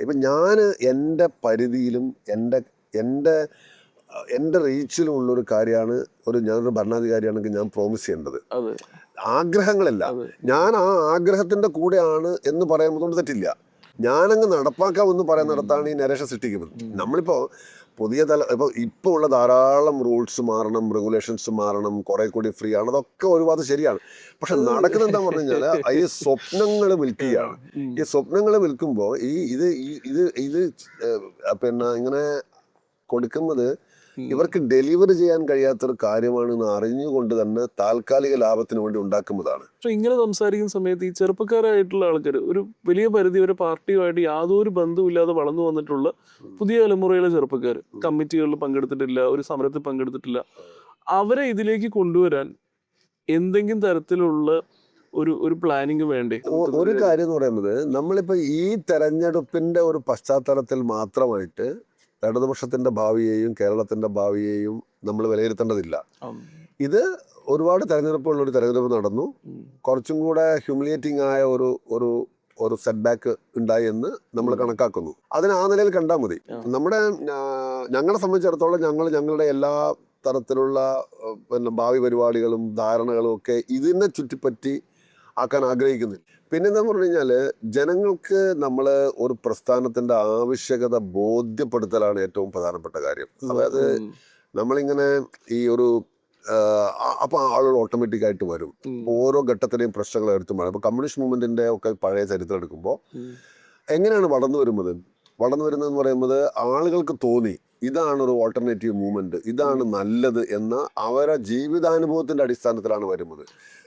ഇപ്പം ഞാൻ എൻ്റെ പരിധിയിലും എൻ്റെ റീച്ചിലും ഉള്ളൊരു കാര്യമാണ്. ഞാനൊരു ഭരണാധികാരിയാണെങ്കിൽ ഞാൻ പ്രോമിസ് ചെയ്യേണ്ടത് ആഗ്രഹങ്ങളല്ല. ഞാൻ ആ ആഗ്രഹത്തിൻ്റെ കൂടെയാണ് എന്ന് പറയുന്നതുകൊണ്ട് തെറ്റില്ല. ഞാനങ്ങ് നടപ്പാക്കാമെന്ന് പറയുന്നിടത്താണ് ഈ നരേഷൻ സൃഷ്ടിക്കുന്നത്. നമ്മളിപ്പോൾ ഇപ്പോൾ ഉള്ള ധാരാളം റൂൾസ് മാറണം, റെഗുലേഷൻസ് മാറണം, കുറെ കൂടി ഫ്രീ ആണ്, അതൊക്കെ ഒരുപാട് ശരിയാണ്. പക്ഷെ നടക്കുന്നത് എന്താ പറഞ്ഞു കഴിഞ്ഞാൽ ഈ സ്വപ്നങ്ങൾ വിൽക്കുകയാണ്. ഈ സ്വപ്നങ്ങൾ വിൽക്കുമ്പോൾ ഇത് പിന്നെ ഇങ്ങനെ കൊടുക്കുന്നത് ഇവർക്ക് ഡെലിവറി ചെയ്യാൻ കഴിയാത്തൊരു കാര്യമാണെന്ന് അറിഞ്ഞുകൊണ്ട് തന്നെ താൽക്കാലിക ലാഭത്തിന് വേണ്ടി ഉണ്ടാക്കുന്നതാണ്. പക്ഷെ ഇങ്ങനെ സംസാരിക്കുന്ന സമയത്ത് ഈ ചെറുപ്പക്കാരായിട്ടുള്ള ആൾക്കാർ ഒരു വലിയ പരിധി വരെ പാർട്ടിയുമായിട്ട് യാതൊരു ബന്ധവുമില്ലാതെ വളർന്നു വന്നിട്ടുള്ള പുതിയ തലമുറയിലെ ചെറുപ്പക്കാർ കമ്മിറ്റികളിൽ പങ്കെടുത്തിട്ടില്ല, ഒരു സമരത്തിൽ പങ്കെടുത്തിട്ടില്ല, അവരെ ഇതിലേക്ക് കൊണ്ടുവരാൻ എന്തെങ്കിലും തരത്തിലുള്ള ഒരു പ്ലാനിങ് വേണ്ടേ? ഒരു കാര്യം എന്ന് പറയുന്നത്, നമ്മളിപ്പോൾ ഈ തെരഞ്ഞെടുപ്പിന്റെ ഒരു പശ്ചാത്തലത്തിൽ മാത്രമായിട്ട് ഇടതുപക്ഷത്തിന്റെ ഭാവിയെയും കേരളത്തിന്റെ ഭാവിയെയും നമ്മൾ വിലയിരുത്തേണ്ടതില്ല. ഇത് ഒരുപാട് തെരഞ്ഞെടുപ്പുള്ളൊരു തെരഞ്ഞെടുപ്പ് നടന്നു, കുറച്ചും കൂടെ ഹ്യൂമിലിയേറ്റിംഗ് ആയ ഒരു സെറ്റ് ബാക്ക് ഉണ്ടായി എന്ന് നമ്മൾ കണക്കാക്കുന്നു. അതിന് ആ നിലയിൽ കണ്ടാൽ മതി. ഞങ്ങളെ സംബന്ധിച്ചിടത്തോളം ഞങ്ങളുടെ എല്ലാ തരത്തിലുള്ള ഭാവി പരിപാടികളും ധാരണകളും ഒക്കെ ഇതിനെ ചുറ്റിപ്പറ്റി ആക്കാൻ ആഗ്രഹിക്കുന്നില്ല. പിന്നെന്താ പറഞ്ഞു കഴിഞ്ഞാൽ, ജനങ്ങൾക്ക് നമ്മൾ ഒരു പ്രസ്ഥാനത്തിന്റെ ആവശ്യകത ബോധ്യപ്പെടുത്തലാണ് ഏറ്റവും പ്രധാനപ്പെട്ട കാര്യം. അതായത് നമ്മളിങ്ങനെ ഈ അപ്പൊ ആളുകൾ ഓട്ടോമാറ്റിക് ആയിട്ട് വരും. ഓരോ ഘട്ടത്തിലെയും പ്രശ്നങ്ങൾ എടുത്തു മാറും. ഇപ്പൊ കമ്മ്യൂണിസ്റ്റ് മൂവ്മെന്റിന്റെ ഒക്കെ പഴയ ചരിത്രം എടുക്കുമ്പോൾ എങ്ങനെയാണ് വളർന്നു വരുന്നത്? വളർന്നു വരുന്നതെന്ന് പറയുന്നത് ആളുകൾക്ക് തോന്നി ഇതാണ് ഒരു ഓൾട്ടർനേറ്റീവ് മൂവ്മെന്റ്, ഇതാണ് നല്ലത് എന്ന അവരുടെ ജീവിതാനുഭവത്തിന്റെ അടിസ്ഥാനത്തിലാണ് വരുന്നത്.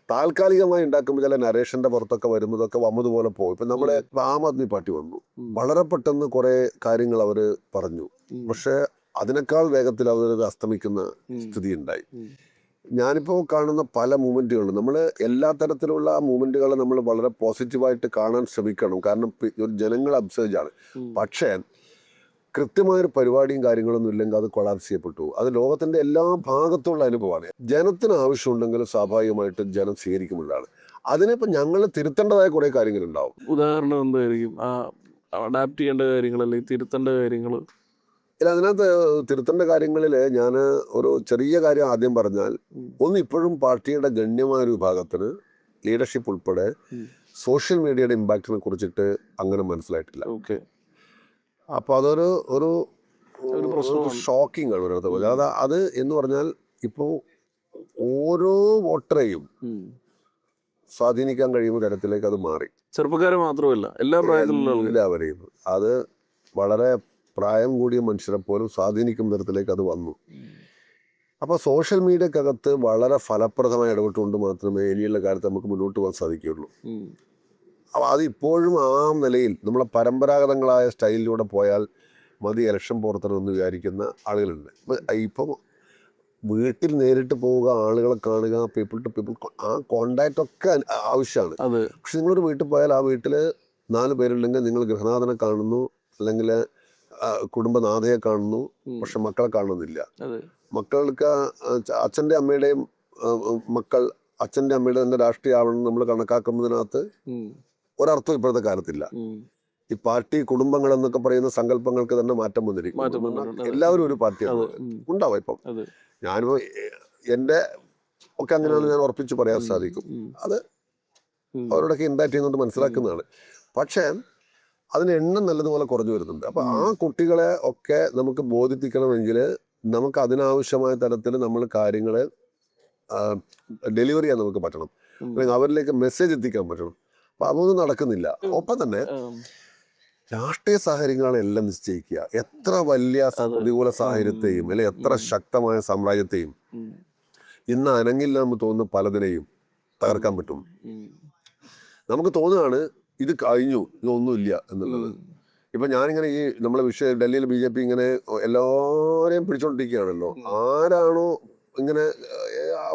താൽക്കാലികമായി ഉണ്ടാക്കുമ്പോൾ ചില നരേഷന്റെ പുറത്തൊക്കെ വരുന്നതൊക്കെ വന്നതുപോലെ പോകും. ഇപ്പൊ നമ്മുടെ ആം ആദ്മി പാർട്ടി വന്നു, വളരെ പെട്ടെന്ന് കുറെ കാര്യങ്ങൾ അവര് പറഞ്ഞു, പക്ഷെ അതിനേക്കാൾ വേഗത്തിൽ അവർ അസ്തമിക്കുന്ന സ്ഥിതി ഉണ്ടായി. ഞാനിപ്പോൾ കാണുന്ന പല മൂവ്മെന്റുകളും നമ്മൾ എല്ലാ തരത്തിലുള്ള ആ മൂവ്മെന്റുകളെ നമ്മൾ വളരെ പോസിറ്റീവായിട്ട് കാണാൻ ശ്രമിക്കണം. കാരണം ഒരു ജനങ്ങൾ അബ്സേർജാണ്. പക്ഷേ കൃത്യമായൊരു പരിപാടിയും കാര്യങ്ങളൊന്നും ഇല്ലെങ്കിൽ അത് കൊളാപ്സ് ചെയ്യപ്പെട്ടു. അത് ലോകത്തിന്റെ എല്ലാ ഭാഗത്തുള്ള അനുഭവമാണ്. ജനത്തിന് ആവശ്യമുണ്ടെങ്കിൽ സ്വാഭാവികമായിട്ട് ജനം സ്വീകരിക്കുമ്പോഴാണ്. അതിനിപ്പോൾ ഞങ്ങൾ തിരുത്തേണ്ടതായ കുറേ കാര്യങ്ങളുണ്ടാവും. ഉദാഹരണം എന്തായിരിക്കും അഡാപ്റ്റ് ചെയ്യേണ്ട കാര്യങ്ങൾ അല്ലെങ്കിൽ തിരുത്തേണ്ട കാര്യങ്ങൾ? ഇല്ല, അതിനകത്ത് തിരുത്തേണ്ട കാര്യങ്ങളിൽ ഞാൻ ഒരു ചെറിയ കാര്യം ആദ്യം പറഞ്ഞാൽ, ഒന്ന് ഇപ്പോഴും പാർട്ടിയുടെ ഗണ്യമായ ഒരു വിഭാഗത്തിന് ലീഡർഷിപ്പ് ഉൾപ്പെടെ സോഷ്യൽ മീഡിയയുടെ ഇമ്പാക്റ്റിനെ കുറിച്ചിട്ട് അങ്ങനെ മനസ്സിലായിട്ടില്ല. ഓക്കെ. അപ്പോൾ അതൊരു ഒരു ഷോക്കിംഗ് ആണ് ഒരിടത്ത്. അതായത് അത് എന്ന് പറഞ്ഞാൽ ഇപ്പോൾ ഓരോ വോട്ടറെയും സ്വാധീനിക്കാൻ കഴിയുന്ന തരത്തിലേക്ക് അത് മാറി. ചെറുപ്പക്കാരെ മാത്രമല്ല, എല്ലാ പ്രായത്തിലുള്ള എല്ലാവരെയും അത് വളരെ പ്രായം കൂടിയ മനുഷ്യരെ പോലും സ്വാധീനിക്കുന്ന തരത്തിലേക്ക് അത് വന്നു. അപ്പോൾ സോഷ്യൽ മീഡിയക്കകത്ത് വളരെ ഫലപ്രദമായി ഇടപെട്ടുകൊണ്ട് മാത്രമേ ഇനിയുള്ള കാലത്ത് നമുക്ക് മുന്നോട്ട് പോകാൻ സാധിക്കുകയുള്ളൂ. അപ്പോൾ അത് ഇപ്പോഴും ആ നിലയിൽ നമ്മളെ പരമ്പരാഗതങ്ങളായ സ്റ്റൈലിലൂടെ പോയാൽ മതി ഇലക്ഷൻ പുറത്തണമെന്ന് വിചാരിക്കുന്ന ആളുകളുണ്ട്. ഇപ്പോൾ വീട്ടിൽ നേരിട്ട് പോവുക, ആളുകളെ കാണുക, പീപ്പിൾ ടു പീപ്പിൾ, ആ കോണ്ടാക്റ്റ് ഒക്കെ ആവശ്യമാണ്. പക്ഷെ നിങ്ങളൊരു വീട്ടിൽ പോയാൽ ആ വീട്ടിൽ 4 പേരുണ്ടെങ്കിൽ നിങ്ങൾ ഗൃഹനാഥനെ കാണുന്നു, അല്ലെങ്കിൽ കുടുംബനാഥയെ കാണുന്നു, പക്ഷെ മക്കളെ കാണുന്നില്ല. മക്കൾക്ക് അച്ഛൻ്റെ അമ്മയുടെയും മക്കൾ അച്ഛൻ്റെ അമ്മയുടെ തന്നെ രാഷ്ട്രീയ ആവണം നമ്മൾ കണക്കാക്കുന്നതിനകത്ത് ഒരർത്ഥം ഇപ്പോഴത്തെ കാലത്തില്ല. ഈ പാർട്ടി കുടുംബങ്ങൾ എന്നൊക്കെ പറയുന്ന സങ്കല്പങ്ങൾക്ക് തന്നെ മാറ്റം വന്നിരിക്കും. എല്ലാവരും ഒരു പാർട്ടിയാണ് ഉണ്ടാവും. ഇപ്പം ഞാനിപ്പോ എൻ്റെ ഒക്കെ അങ്ങനെയാണ് ഞാൻ ഉറപ്പിച്ച് പറയാൻ സാധിക്കും. അത് അവരോടൊക്കെ ഇമ്പാക്ട് ചെയ്യുന്നുണ്ട്, മനസ്സിലാക്കുന്നതാണ്. പക്ഷേ അതിന് എണ്ണം നല്ലതുപോലെ കുറഞ്ഞു വരുന്നുണ്ട്. അപ്പൊ ആ കുട്ടികളെ ഒക്കെ നമുക്ക് ബോധിപ്പിക്കണമെങ്കിൽ നമുക്ക് അതിനാവശ്യമായ തരത്തിൽ നമ്മൾ കാര്യങ്ങളെ ഡെലിവറി ചെയ്യാൻ നമുക്ക് പറ്റണം, അല്ലെങ്കിൽ അവരിലേക്ക് മെസ്സേജ് എത്തിക്കാൻ പറ്റണം. അപ്പൊ അതൊന്നും നടക്കുന്നില്ല. ഒപ്പം തന്നെ രാഷ്ട്രീയ സാഹചര്യങ്ങളെല്ലാം നിശ്ചയിക്കുക. എത്ര വലിയ പ്രതികൂല സാഹചര്യത്തെയും അല്ലെങ്കിൽ എത്ര ശക്തമായ സാമ്രാജ്യത്തെയും ഇന്ന് അനങ്ങില്ല എന്ന് തോന്നുന്ന പലതിനെയും തകർക്കാൻ പറ്റും. നമുക്ക് തോന്നുകയാണ് ഇത് കഴിഞ്ഞു, ഇതൊന്നുമില്ല എന്നുള്ളത്. ഇപ്പൊ ഞാനിങ്ങനെ ഈ നമ്മളെ ഡൽഹിയിൽ BJP ഇങ്ങനെ എല്ലാവരെയും പിടിച്ചോണ്ടിരിക്കുകയാണല്ലോ. ആരാണോ ഇങ്ങനെ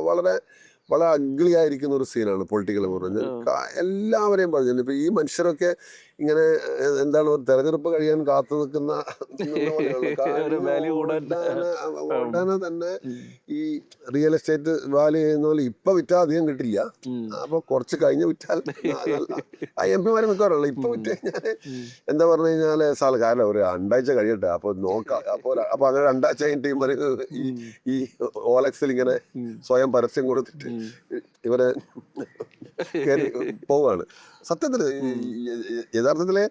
വളരെ വളരെ അഗ്ലി ആയിരിക്കുന്ന ഒരു സീനാണ് പൊളിറ്റിക്കൽ എന്ന് പറഞ്ഞാൽ. എല്ലാവരെയും പറഞ്ഞു. ഇപ്പൊ ഈ മനുഷ്യരൊക്കെ ഇങ്ങനെ എന്താണ് ഒരു തെരഞ്ഞെടുപ്പ് കഴിയാൻ കാത്തു നിൽക്കുന്ന ഉടനെ തന്നെ ഈ റിയൽ എസ്റ്റേറ്റ് വാല്യൂ ചെയ്യുന്ന പോലെ ഇപ്പൊ വിറ്റാൽ അധികം കിട്ടില്ല. അപ്പൊ കുറച്ച് കഴിഞ്ഞ് വിറ്റാൽ MP മിക്കവാറുള്ളൂ. ഇപ്പൊ വിറ്റ് കഴിഞ്ഞാല് എന്താ പറഞ്ഞു കഴിഞ്ഞാല് കാരണം ഒരു 2 ആഴ്ച കഴിയട്ടെ, അപ്പൊ നോക്കാം. അപ്പൊ അങ്ങനെ 2 ആഴ്ച കഴിഞ്ഞിട്ട് ഈ OLX ഇങ്ങനെ സ്വയം പരസ്യം കൊടുത്തിട്ട് ഇവരെ പോവാണ്. സത്യത്തില് യഥാർത്ഥത്തില്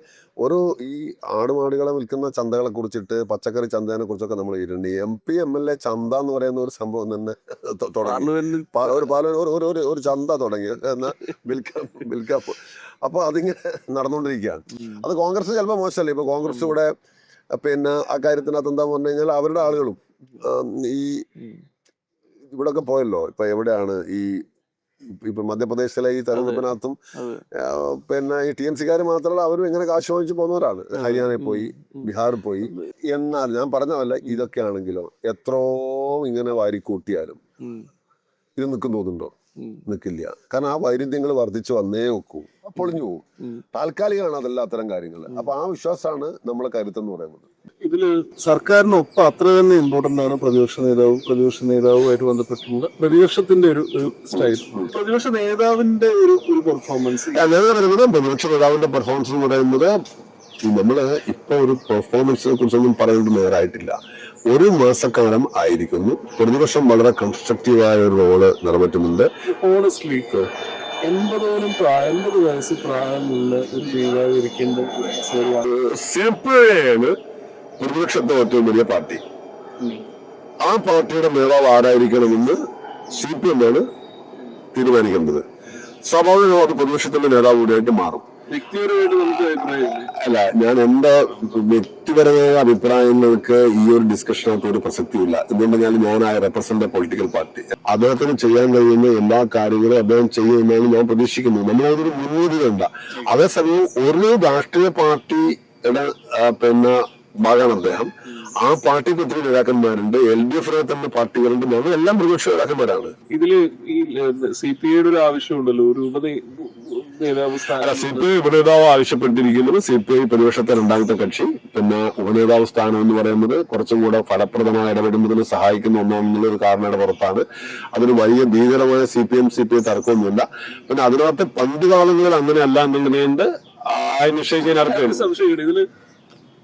ഒരു ഈ ആടുമാടുകളെ വിൽക്കുന്ന ചന്തകളെ കുറിച്ചിട്ട്, പച്ചക്കറി ചന്തേനെ കുറിച്ചൊക്കെ നമ്മൾ ഇരുണ്ട് MP MLA ചന്ത എന്ന് പറയുന്ന ഒരു സംഭവം തന്നെ തുടങ്ങി. ഒരു ചന്ത തുടങ്ങി എന്നാൽ വിൽക്കാപ്പ്. അപ്പൊ അതിങ്ങനെ നടന്നുകൊണ്ടിരിക്കുകയാണ്. അത് കോൺഗ്രസ് ചിലപ്പോൾ മോശമല്ലേ. ഇപ്പൊ കോൺഗ്രസ് കൂടെ പിന്നെ ആ കാര്യത്തിനകത്ത് എന്താ പറഞ്ഞു കഴിഞ്ഞാൽ അവരുടെ ആളുകളും ഈ ഇവിടെയൊക്കെ പോയല്ലോ. ഇപ്പൊ എവിടെയാണ് ഇപ്പൊ മധ്യപ്രദേശിലെ ഈ തെരഞ്ഞെടുപ്പിനകത്തും പിന്നെ ഈ TMCക്കാർ മാത്രമല്ല, അവരും ഇങ്ങനെ കാശ് വാങ്ങിച്ച് പോകുന്നവരാണ്. ഹരിയാനയിൽ പോയി, ബീഹാറിൽ പോയി. എന്നാൽ ഞാൻ പറഞ്ഞതല്ല, ഇതൊക്കെ ആണെങ്കിലോ എത്രയോ ഇങ്ങനെ വാരിക്കൂട്ടിയാലും ഇത് നിൽക്കും തോന്നുന്നുണ്ടോ? നിൽക്കില്ല. കാരണം ആ വൈരുദ്ധ്യങ്ങൾ വർദ്ധിച്ചു വന്നേ നോക്കൂ, പൊളിഞ്ഞു പോകും. താൽക്കാലികമാണ് അതെല്ലാം അത്തരം കാര്യങ്ങൾ. അപ്പൊ ആ വിശ്വാസമാണ് നമ്മളെ കരുത്തെന്ന് പറയുന്നത്. ഇതില് സർക്കാരിനൊപ്പം അത്ര തന്നെ ഇമ്പോർട്ടന്റ് ആണ് പ്രതിപക്ഷ നേതാവുമായിട്ട് ബന്ധപ്പെട്ടുള്ള പ്രതിപക്ഷത്തിന്റെ ഒരു സ്റ്റൈൽ, പ്രതിപക്ഷ നേതാവിന്റെ ഒരു പെർഫോമൻസ്. പ്രതിപക്ഷ നേതാവിന്റെ പെർഫോമൻസ് എന്ന് പറയുന്നത് നമ്മള് ഇപ്പൊ ഒരു പെർഫോമൻസിനെ കുറിച്ചൊന്നും പറയുന്നത് നേരായിട്ടില്ല. 1 മാസക്കാലം ആയിരിക്കുന്നു പ്രതിപക്ഷം വളരെ കൺസ്ട്രക്റ്റീവായ ഒരു റോള് നിറവേറ്റുന്നുണ്ട്. ഓണസ്റ്റ്ലി 80 വയസ്സ് പ്രായമുള്ള ഒരു നേതാവ് ഇരിക്കേണ്ട CPI പ്രതിപക്ഷത്തെ ഏറ്റവും വലിയ പാർട്ടി. ആ പാർട്ടിയുടെ നേതാവ് ആരായിരിക്കണമെന്ന് CPM ആണ് തീരുമാനിക്കേണ്ടത്. സ്വാഭാവികമായിട്ട് പ്രതിപക്ഷത്തിന്റെ നേതാവ് കൂടിയായിട്ട് മാറും. വ്യക്തിപരമായിട്ട് നമുക്ക് അഭിപ്രായമില്ലേ? അല്ല, ഞാൻ എന്റെ വ്യക്തിപരമായ അഭിപ്രായങ്ങൾക്ക് ഈ ഒരു ഡിസ്കഷനകത്ത് ഒരു പ്രസക്തിയില്ല. എന്തുകൊണ്ടെന്നാൽ ഞാൻ ആ റെപ്രസെന്റ് പൊളിറ്റിക്കൽ പാർട്ടി. അദ്ദേഹത്തിന് ചെയ്യാൻ കഴിയുന്ന എല്ലാ കാര്യങ്ങളും അദ്ദേഹം ചെയ്യുമെന്നാണ് ഞാൻ പ്രതീക്ഷിക്കുന്നത്. നമ്മളതൊരു മുൻകൂട്ടിയുണ്ട്. അതേസമയം ഒരു രാഷ്ട്രീയ പാർട്ടിയുടെ പിന്നെ ഭാഗമാണ് അദ്ദേഹം. ആ പാർട്ടിക്ക് ഒത്തിരി നേതാക്കന്മാരുണ്ട്, LDF തന്നെ പാർട്ടികളുണ്ട്, ഞങ്ങൾ എല്ലാം പ്രതിപക്ഷ നേതാക്കന്മാരാണ്. ഇതില് ഈ CPIയുടെ ഒരു ആവശ്യമുണ്ടല്ലോ, ഒരു നേതാവ് സ്ഥാനം. CPI ഉപനേതാവ് ആവശ്യപ്പെട്ടിരിക്കുന്നത് CPI പ്രതിപക്ഷത്തെ രണ്ടാമത്തെ കക്ഷി. പിന്നെ ഉപനേതാവ് സ്ഥാനം എന്ന് പറയുന്നത് കുറച്ചും കൂടെ ഫലപ്രദമായി ഇടപെടുന്നതിന് സഹായിക്കുന്ന ഒന്നാണെന്നുള്ളൊരു കാരണയുടെ പുറത്താണ്. അതിന് വലിയ ഭീകരമായ CPI തർക്കമൊന്നുമില്ല. പിന്നെ അതിനകത്ത് പണ്ട് കാലങ്ങളിൽ അങ്ങനെയല്ല എന്നുള്ളതുകൊണ്ട് നിശ്ചയിക്കാൻ ആർക്കും സംശയമുണ്ട്.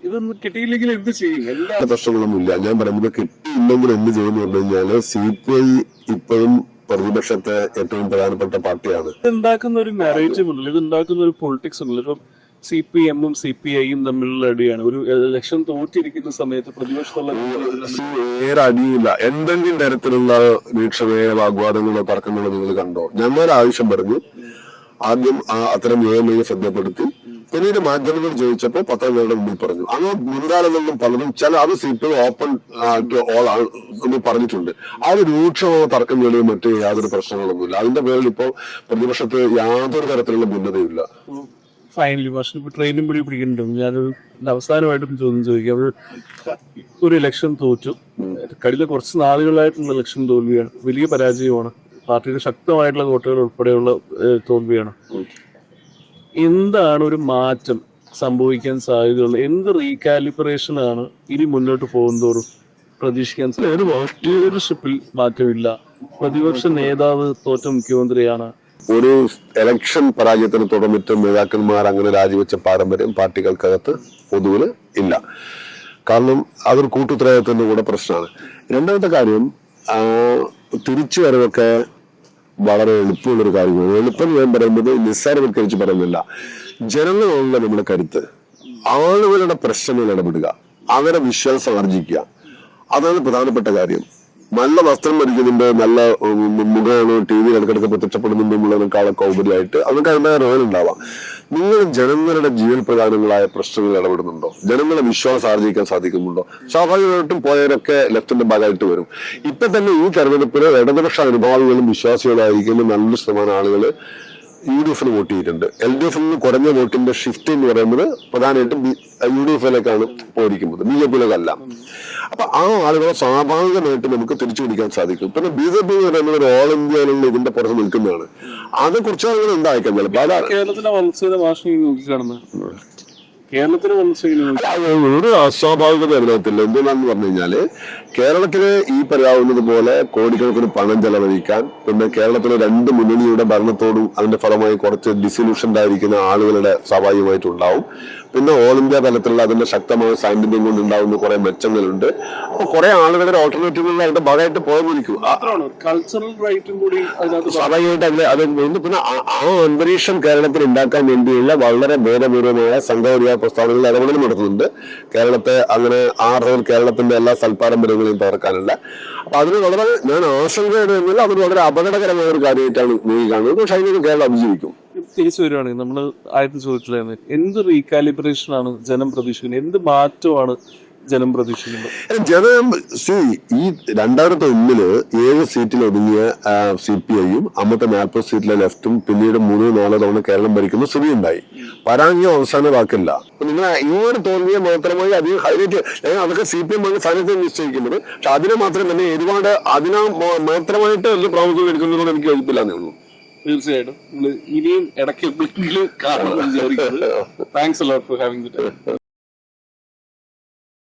ഇതൊന്നും കിട്ടിയില്ലെങ്കിൽ എന്ത് ചെയ്യും? എല്ലാ പ്രശ്നങ്ങളൊന്നുമില്ല. ഞാൻ പറയുന്നത് കിട്ടിയില്ലെങ്കിൽ എന്ത് ചെയ്യുന്നു പറഞ്ഞു കഴിഞ്ഞാല് CPI ഇപ്പോഴും പ്രതിപക്ഷത്തെ ഏറ്റവും പ്രധാനപ്പെട്ട പാർട്ടിയാണ്. ഇതുണ്ടാക്കുന്ന ഒരു നാരേറ്റീവ് ഉണ്ടല്ലോ, ഇത് ഉണ്ടാക്കുന്ന ഒരു പൊളിറ്റിക്സ് ഉണ്ടല്ലോ. ഇപ്പം CPM-ഉം CPI-യും തമ്മിലുള്ള അടിയാണ്. ഒരു ഇലക്ഷൻ തോറ്റിരിക്കുന്ന സമയത്ത് പ്രതിപക്ഷത്തുള്ള നേരെ അടിയില്ല. എന്തെങ്കിലും തരത്തിലുള്ള വീക്ഷണയോ വാഗ്വാദങ്ങളോ തർക്കങ്ങളോ നിങ്ങൾ കണ്ടോ? ഞങ്ങളുടെ ആവശ്യം പറഞ്ഞു. ആദ്യം അത്തരം നിയമങ്ങളെ ശ്രദ്ധപ്പെടുത്തി. പിന്നീട് മാധ്യമങ്ങൾ ചോദിച്ചപ്പോൾ പത്രങ്ങളുടെ മുന്നിൽ പറഞ്ഞു. അത് മുൻകാലങ്ങളിലും പലതും അത് CPI ഓപ്പൺ ടു ഓൾ എന്ന് പറഞ്ഞിട്ടുണ്ട്. അത് രൂക്ഷമായ തർക്കം വേണ്ടിയും മറ്റ് യാതൊരു പ്രശ്നങ്ങളൊന്നുമില്ല. അതിന്റെ പേരിൽ ഇപ്പോൾ പ്രതിപക്ഷത്ത് യാതൊരു തരത്തിലുള്ള ഭിന്നതയില്ല. ഫൈനലി പക്ഷെ ഇപ്പൊ ട്രെയിനും പിടി പിടിക്കുന്നുണ്ട്. ഞാനൊരു അവസാനമായിട്ടും ചോദ്യം ചോദിക്കാം. ഒരു ഇലക്ഷൻ തോറ്റു, കഴിഞ്ഞ കുറച്ച് നാളുകളായിട്ടുള്ള ഇലക്ഷൻ തോൽവിയാണ്, വലിയ പരാജയമാണ്, പാർട്ടിയുടെ ശക്തമായിട്ടുള്ള വോട്ടുകൾ ഉൾപ്പെടെയുള്ള തോൽവിയാണ്. എന്താണ് ഒരു മാറ്റം സംഭവിക്കാൻ സാധ്യതയുള്ളത്? എന്ത് റീകാലിബ്രേഷനാണ് ഇനി മുന്നോട്ട് പോകുന്നതോറും പ്രതീക്ഷിക്കാൻ സാധിക്കും? ഒരു ലീഡർഷിപ്പിൽ മാറ്റമില്ല, പ്രതിപക്ഷ നേതാവ് തോറ്റ മുഖ്യമന്ത്രിയാണ്. ഒരു ഇലക്ഷൻ പരാജയത്തിന് തുടർന്നിട്ട് നേതാക്കന്മാർ അങ്ങനെ രാജിവെച്ച പാരമ്പര്യം പാർട്ടികൾക്കകത്ത് പൊതുവിൽ ഇല്ല. കാരണം അതൊരു കൂട്ടുത്തരവാദിത്തത്തിന്റെ കൂടെ പ്രശ്നമാണ്. രണ്ടാമത്തെ കാര്യം, തിരിച്ചു വരവൊക്കെ വളരെ എളുപ്പമുള്ളൊരു കാര്യമാണ്. എളുപ്പം ഞാൻ പറയുന്നത് നിസ്സാരവൽക്കരിച്ച് പറയുന്നില്ല. ജനങ്ങളുള്ള നമ്മുടെ കരുത്ത്, ആളുകളുടെ പ്രശ്നങ്ങൾ ഇടപെടുക, അവരെ വിശ്വാസം ആർജിക്കുക, അതാണ് പ്രധാനപ്പെട്ട കാര്യം. നല്ല വസ്ത്രം ധരിക്കുന്നുണ്ട്, നല്ല മുഖമാണ്, TV ഇടക്കിടക്ക് പ്രത്യക്ഷപ്പെടുന്നുണ്ടെന്നുള്ളതിനേക്കാളൊക്കെ ഉപരിയായിട്ട് അതൊക്കെ അതിന്റെ റോൾ ഉണ്ടാവാം. നിങ്ങൾ ജനങ്ങളുടെ ജീവൽ പ്രധാനങ്ങളായ പ്രശ്നങ്ങൾ ഇടപെടുന്നുണ്ടോ? ജനങ്ങളെ വിശ്വാസം ആർജിക്കാൻ സാധിക്കുന്നുണ്ടോ? സ്വാഭാവികമായിട്ടും പോയവരൊക്കെ ലെഫ്റ്റിന്റെ ഭാഗമായിട്ട് വരും. ഇപ്പൊ തന്നെ ഈ തെരഞ്ഞെടുപ്പില് ഇടതുപക്ഷ അനുഭാവികളും വിശ്വാസികളായിരിക്കുന്ന നല്ലൊരു ശതമാനം ആളുകൾ UDF-ന് വോട്ട് ചെയ്തിട്ടുണ്ട്. LDF-ൽ നിന്ന് കുറഞ്ഞ വോട്ടിന്റെ ഷിഫ്റ്റ് എന്ന് പറയുന്നത് പ്രധാനമായിട്ടും UDF-ലേക്കാണ് പോയിരിക്കുന്നത്, BJP-യിലേക്കല്ല. അപ്പൊ ആ ആളുകളെ സ്വാഭാവികമായിട്ട് നമുക്ക് തിരിച്ചു പിടിക്കാൻ സാധിക്കും. പിന്നെ BJP എന്ന് പറയുന്നത് ഒരു ഓൾ ഇന്ത്യയിലുള്ള ഇതിന്റെ പുറത്ത് നിൽക്കുന്നതാണ്. അത് കുറച്ച് ആളുകൾ ഉണ്ടായിരിക്കാം. കേരളത്തിലെ വളർച്ചയുടെ ഭാഷ നോക്കിക്കാണുന്നത് കേരളത്തിന് ഒരു അസ്വാഭാവികത അതിനകത്തില്ല. എന്തുകൊണ്ടാന്ന് പറഞ്ഞു കഴിഞ്ഞാല് കേരളത്തില് ഈ പറയാവുന്നത് പോലെ കോടിക്കണക്കിന് പണം ചെലവഴിക്കാൻ, പിന്നെ കേരളത്തിലെ രണ്ട് മുന്നണിയുടെ ഭരണത്തോടും അതിന്റെ ഫലമായി കുറച്ച് ഡിസൊല്യൂഷൻഡ് ആയിരിക്കുന്ന ആളുകളുടെ സ്വാഭാവികമായിട്ടുണ്ടാവും. പിന്നെ ഓൾ ഇന്ത്യ തലത്തിലുള്ള അതിന്റെ ശക്തമായ സാന്നിധ്യം കൊണ്ടുണ്ടാവുന്ന കുറെ മെച്ചങ്ങളുണ്ട്. അപ്പൊ കുറെ ആളുകളുടെ ഓൾട്ടർനേറ്റീവുകൾ അതിന്റെ ഭാഗമായിട്ട് പോകാതിരിക്കും. കൾച്ചറൽ റൈറ്റും കൂടി സ്വാഭാവികമായിട്ട് അത് പിന്നെ ആ അന്തരീക്ഷം കേരളത്തിൽ ഉണ്ടാക്കാൻ വേണ്ടിയുള്ള വളരെ ബോധപൂർവമായ സംഘപരിവാര പ്രസ്താവനകൾ ഇടപെടൽ നടത്തുന്നുണ്ട്. കേരളത്തെ അങ്ങനെ കേരളത്തിന്റെ എല്ലാ സൽപാരമ്പര്യങ്ങളെയും തകർക്കാനുള്ള. അപ്പൊ അതിന് വളരെ ഞാൻ ആശങ്കയിടുന്നില്ല. അതൊരു വളരെ അപകടകരമായ ഒരു കാര്യമായിട്ടാണ് നോക്കി കാണുന്നത്. പക്ഷെ അതിനൊക്കെ കേരളം അതിജീവിക്കും. തിരിച്ചു വരുവാണെങ്കിൽ നമ്മൾ ആദ്യം ചോദിച്ചിട്ടുണ്ടായിരുന്നു, എന്ത് റീകാലിബ്രേഷൻ ആണ് ജനം പ്രതീക്ഷിക്കുന്നത്? എന്ത് മാറ്റമാണ് ജനം പ്രതീക്ഷിക്കുന്നത്? ഈ 2001 7 സീറ്റിൽ ഒതുങ്ങിയ CPI-യും അന്നത്തെ 40 സീറ്റിലെ ലെഫ്റ്റും പിന്നീട് 3-4 തവണ കേരളം ഭരിക്കുന്ന സ്ഥിതി ഉണ്ടായി. പരാജയം അവസാന വാക്കില്ല. നിങ്ങൾ ഈ ഒരു തോൽവിയെ മാത്രമായി അധികം ഹൈലൈറ്റ്, അതൊക്കെ CPM ആണ് സ്ഥാനത്ത് നിശ്ചയിക്കുന്നത്. പക്ഷെ അതിനെ മാത്രം തന്നെ ഒരുപാട് അതിനെ മാത്രമായിട്ട് വലിയ പ്രാമുഖ്യം എടുക്കുന്നതിനോട് എനിക്ക് യോജിപ്പില്ലാന്നേ ഉള്ളൂ. തീർച്ചയായിട്ടും ഇനിയും ഇടയ്ക്ക് കാണുമെന്ന് വിചാരിക്കുന്നത്. Thanks a lot for having the time.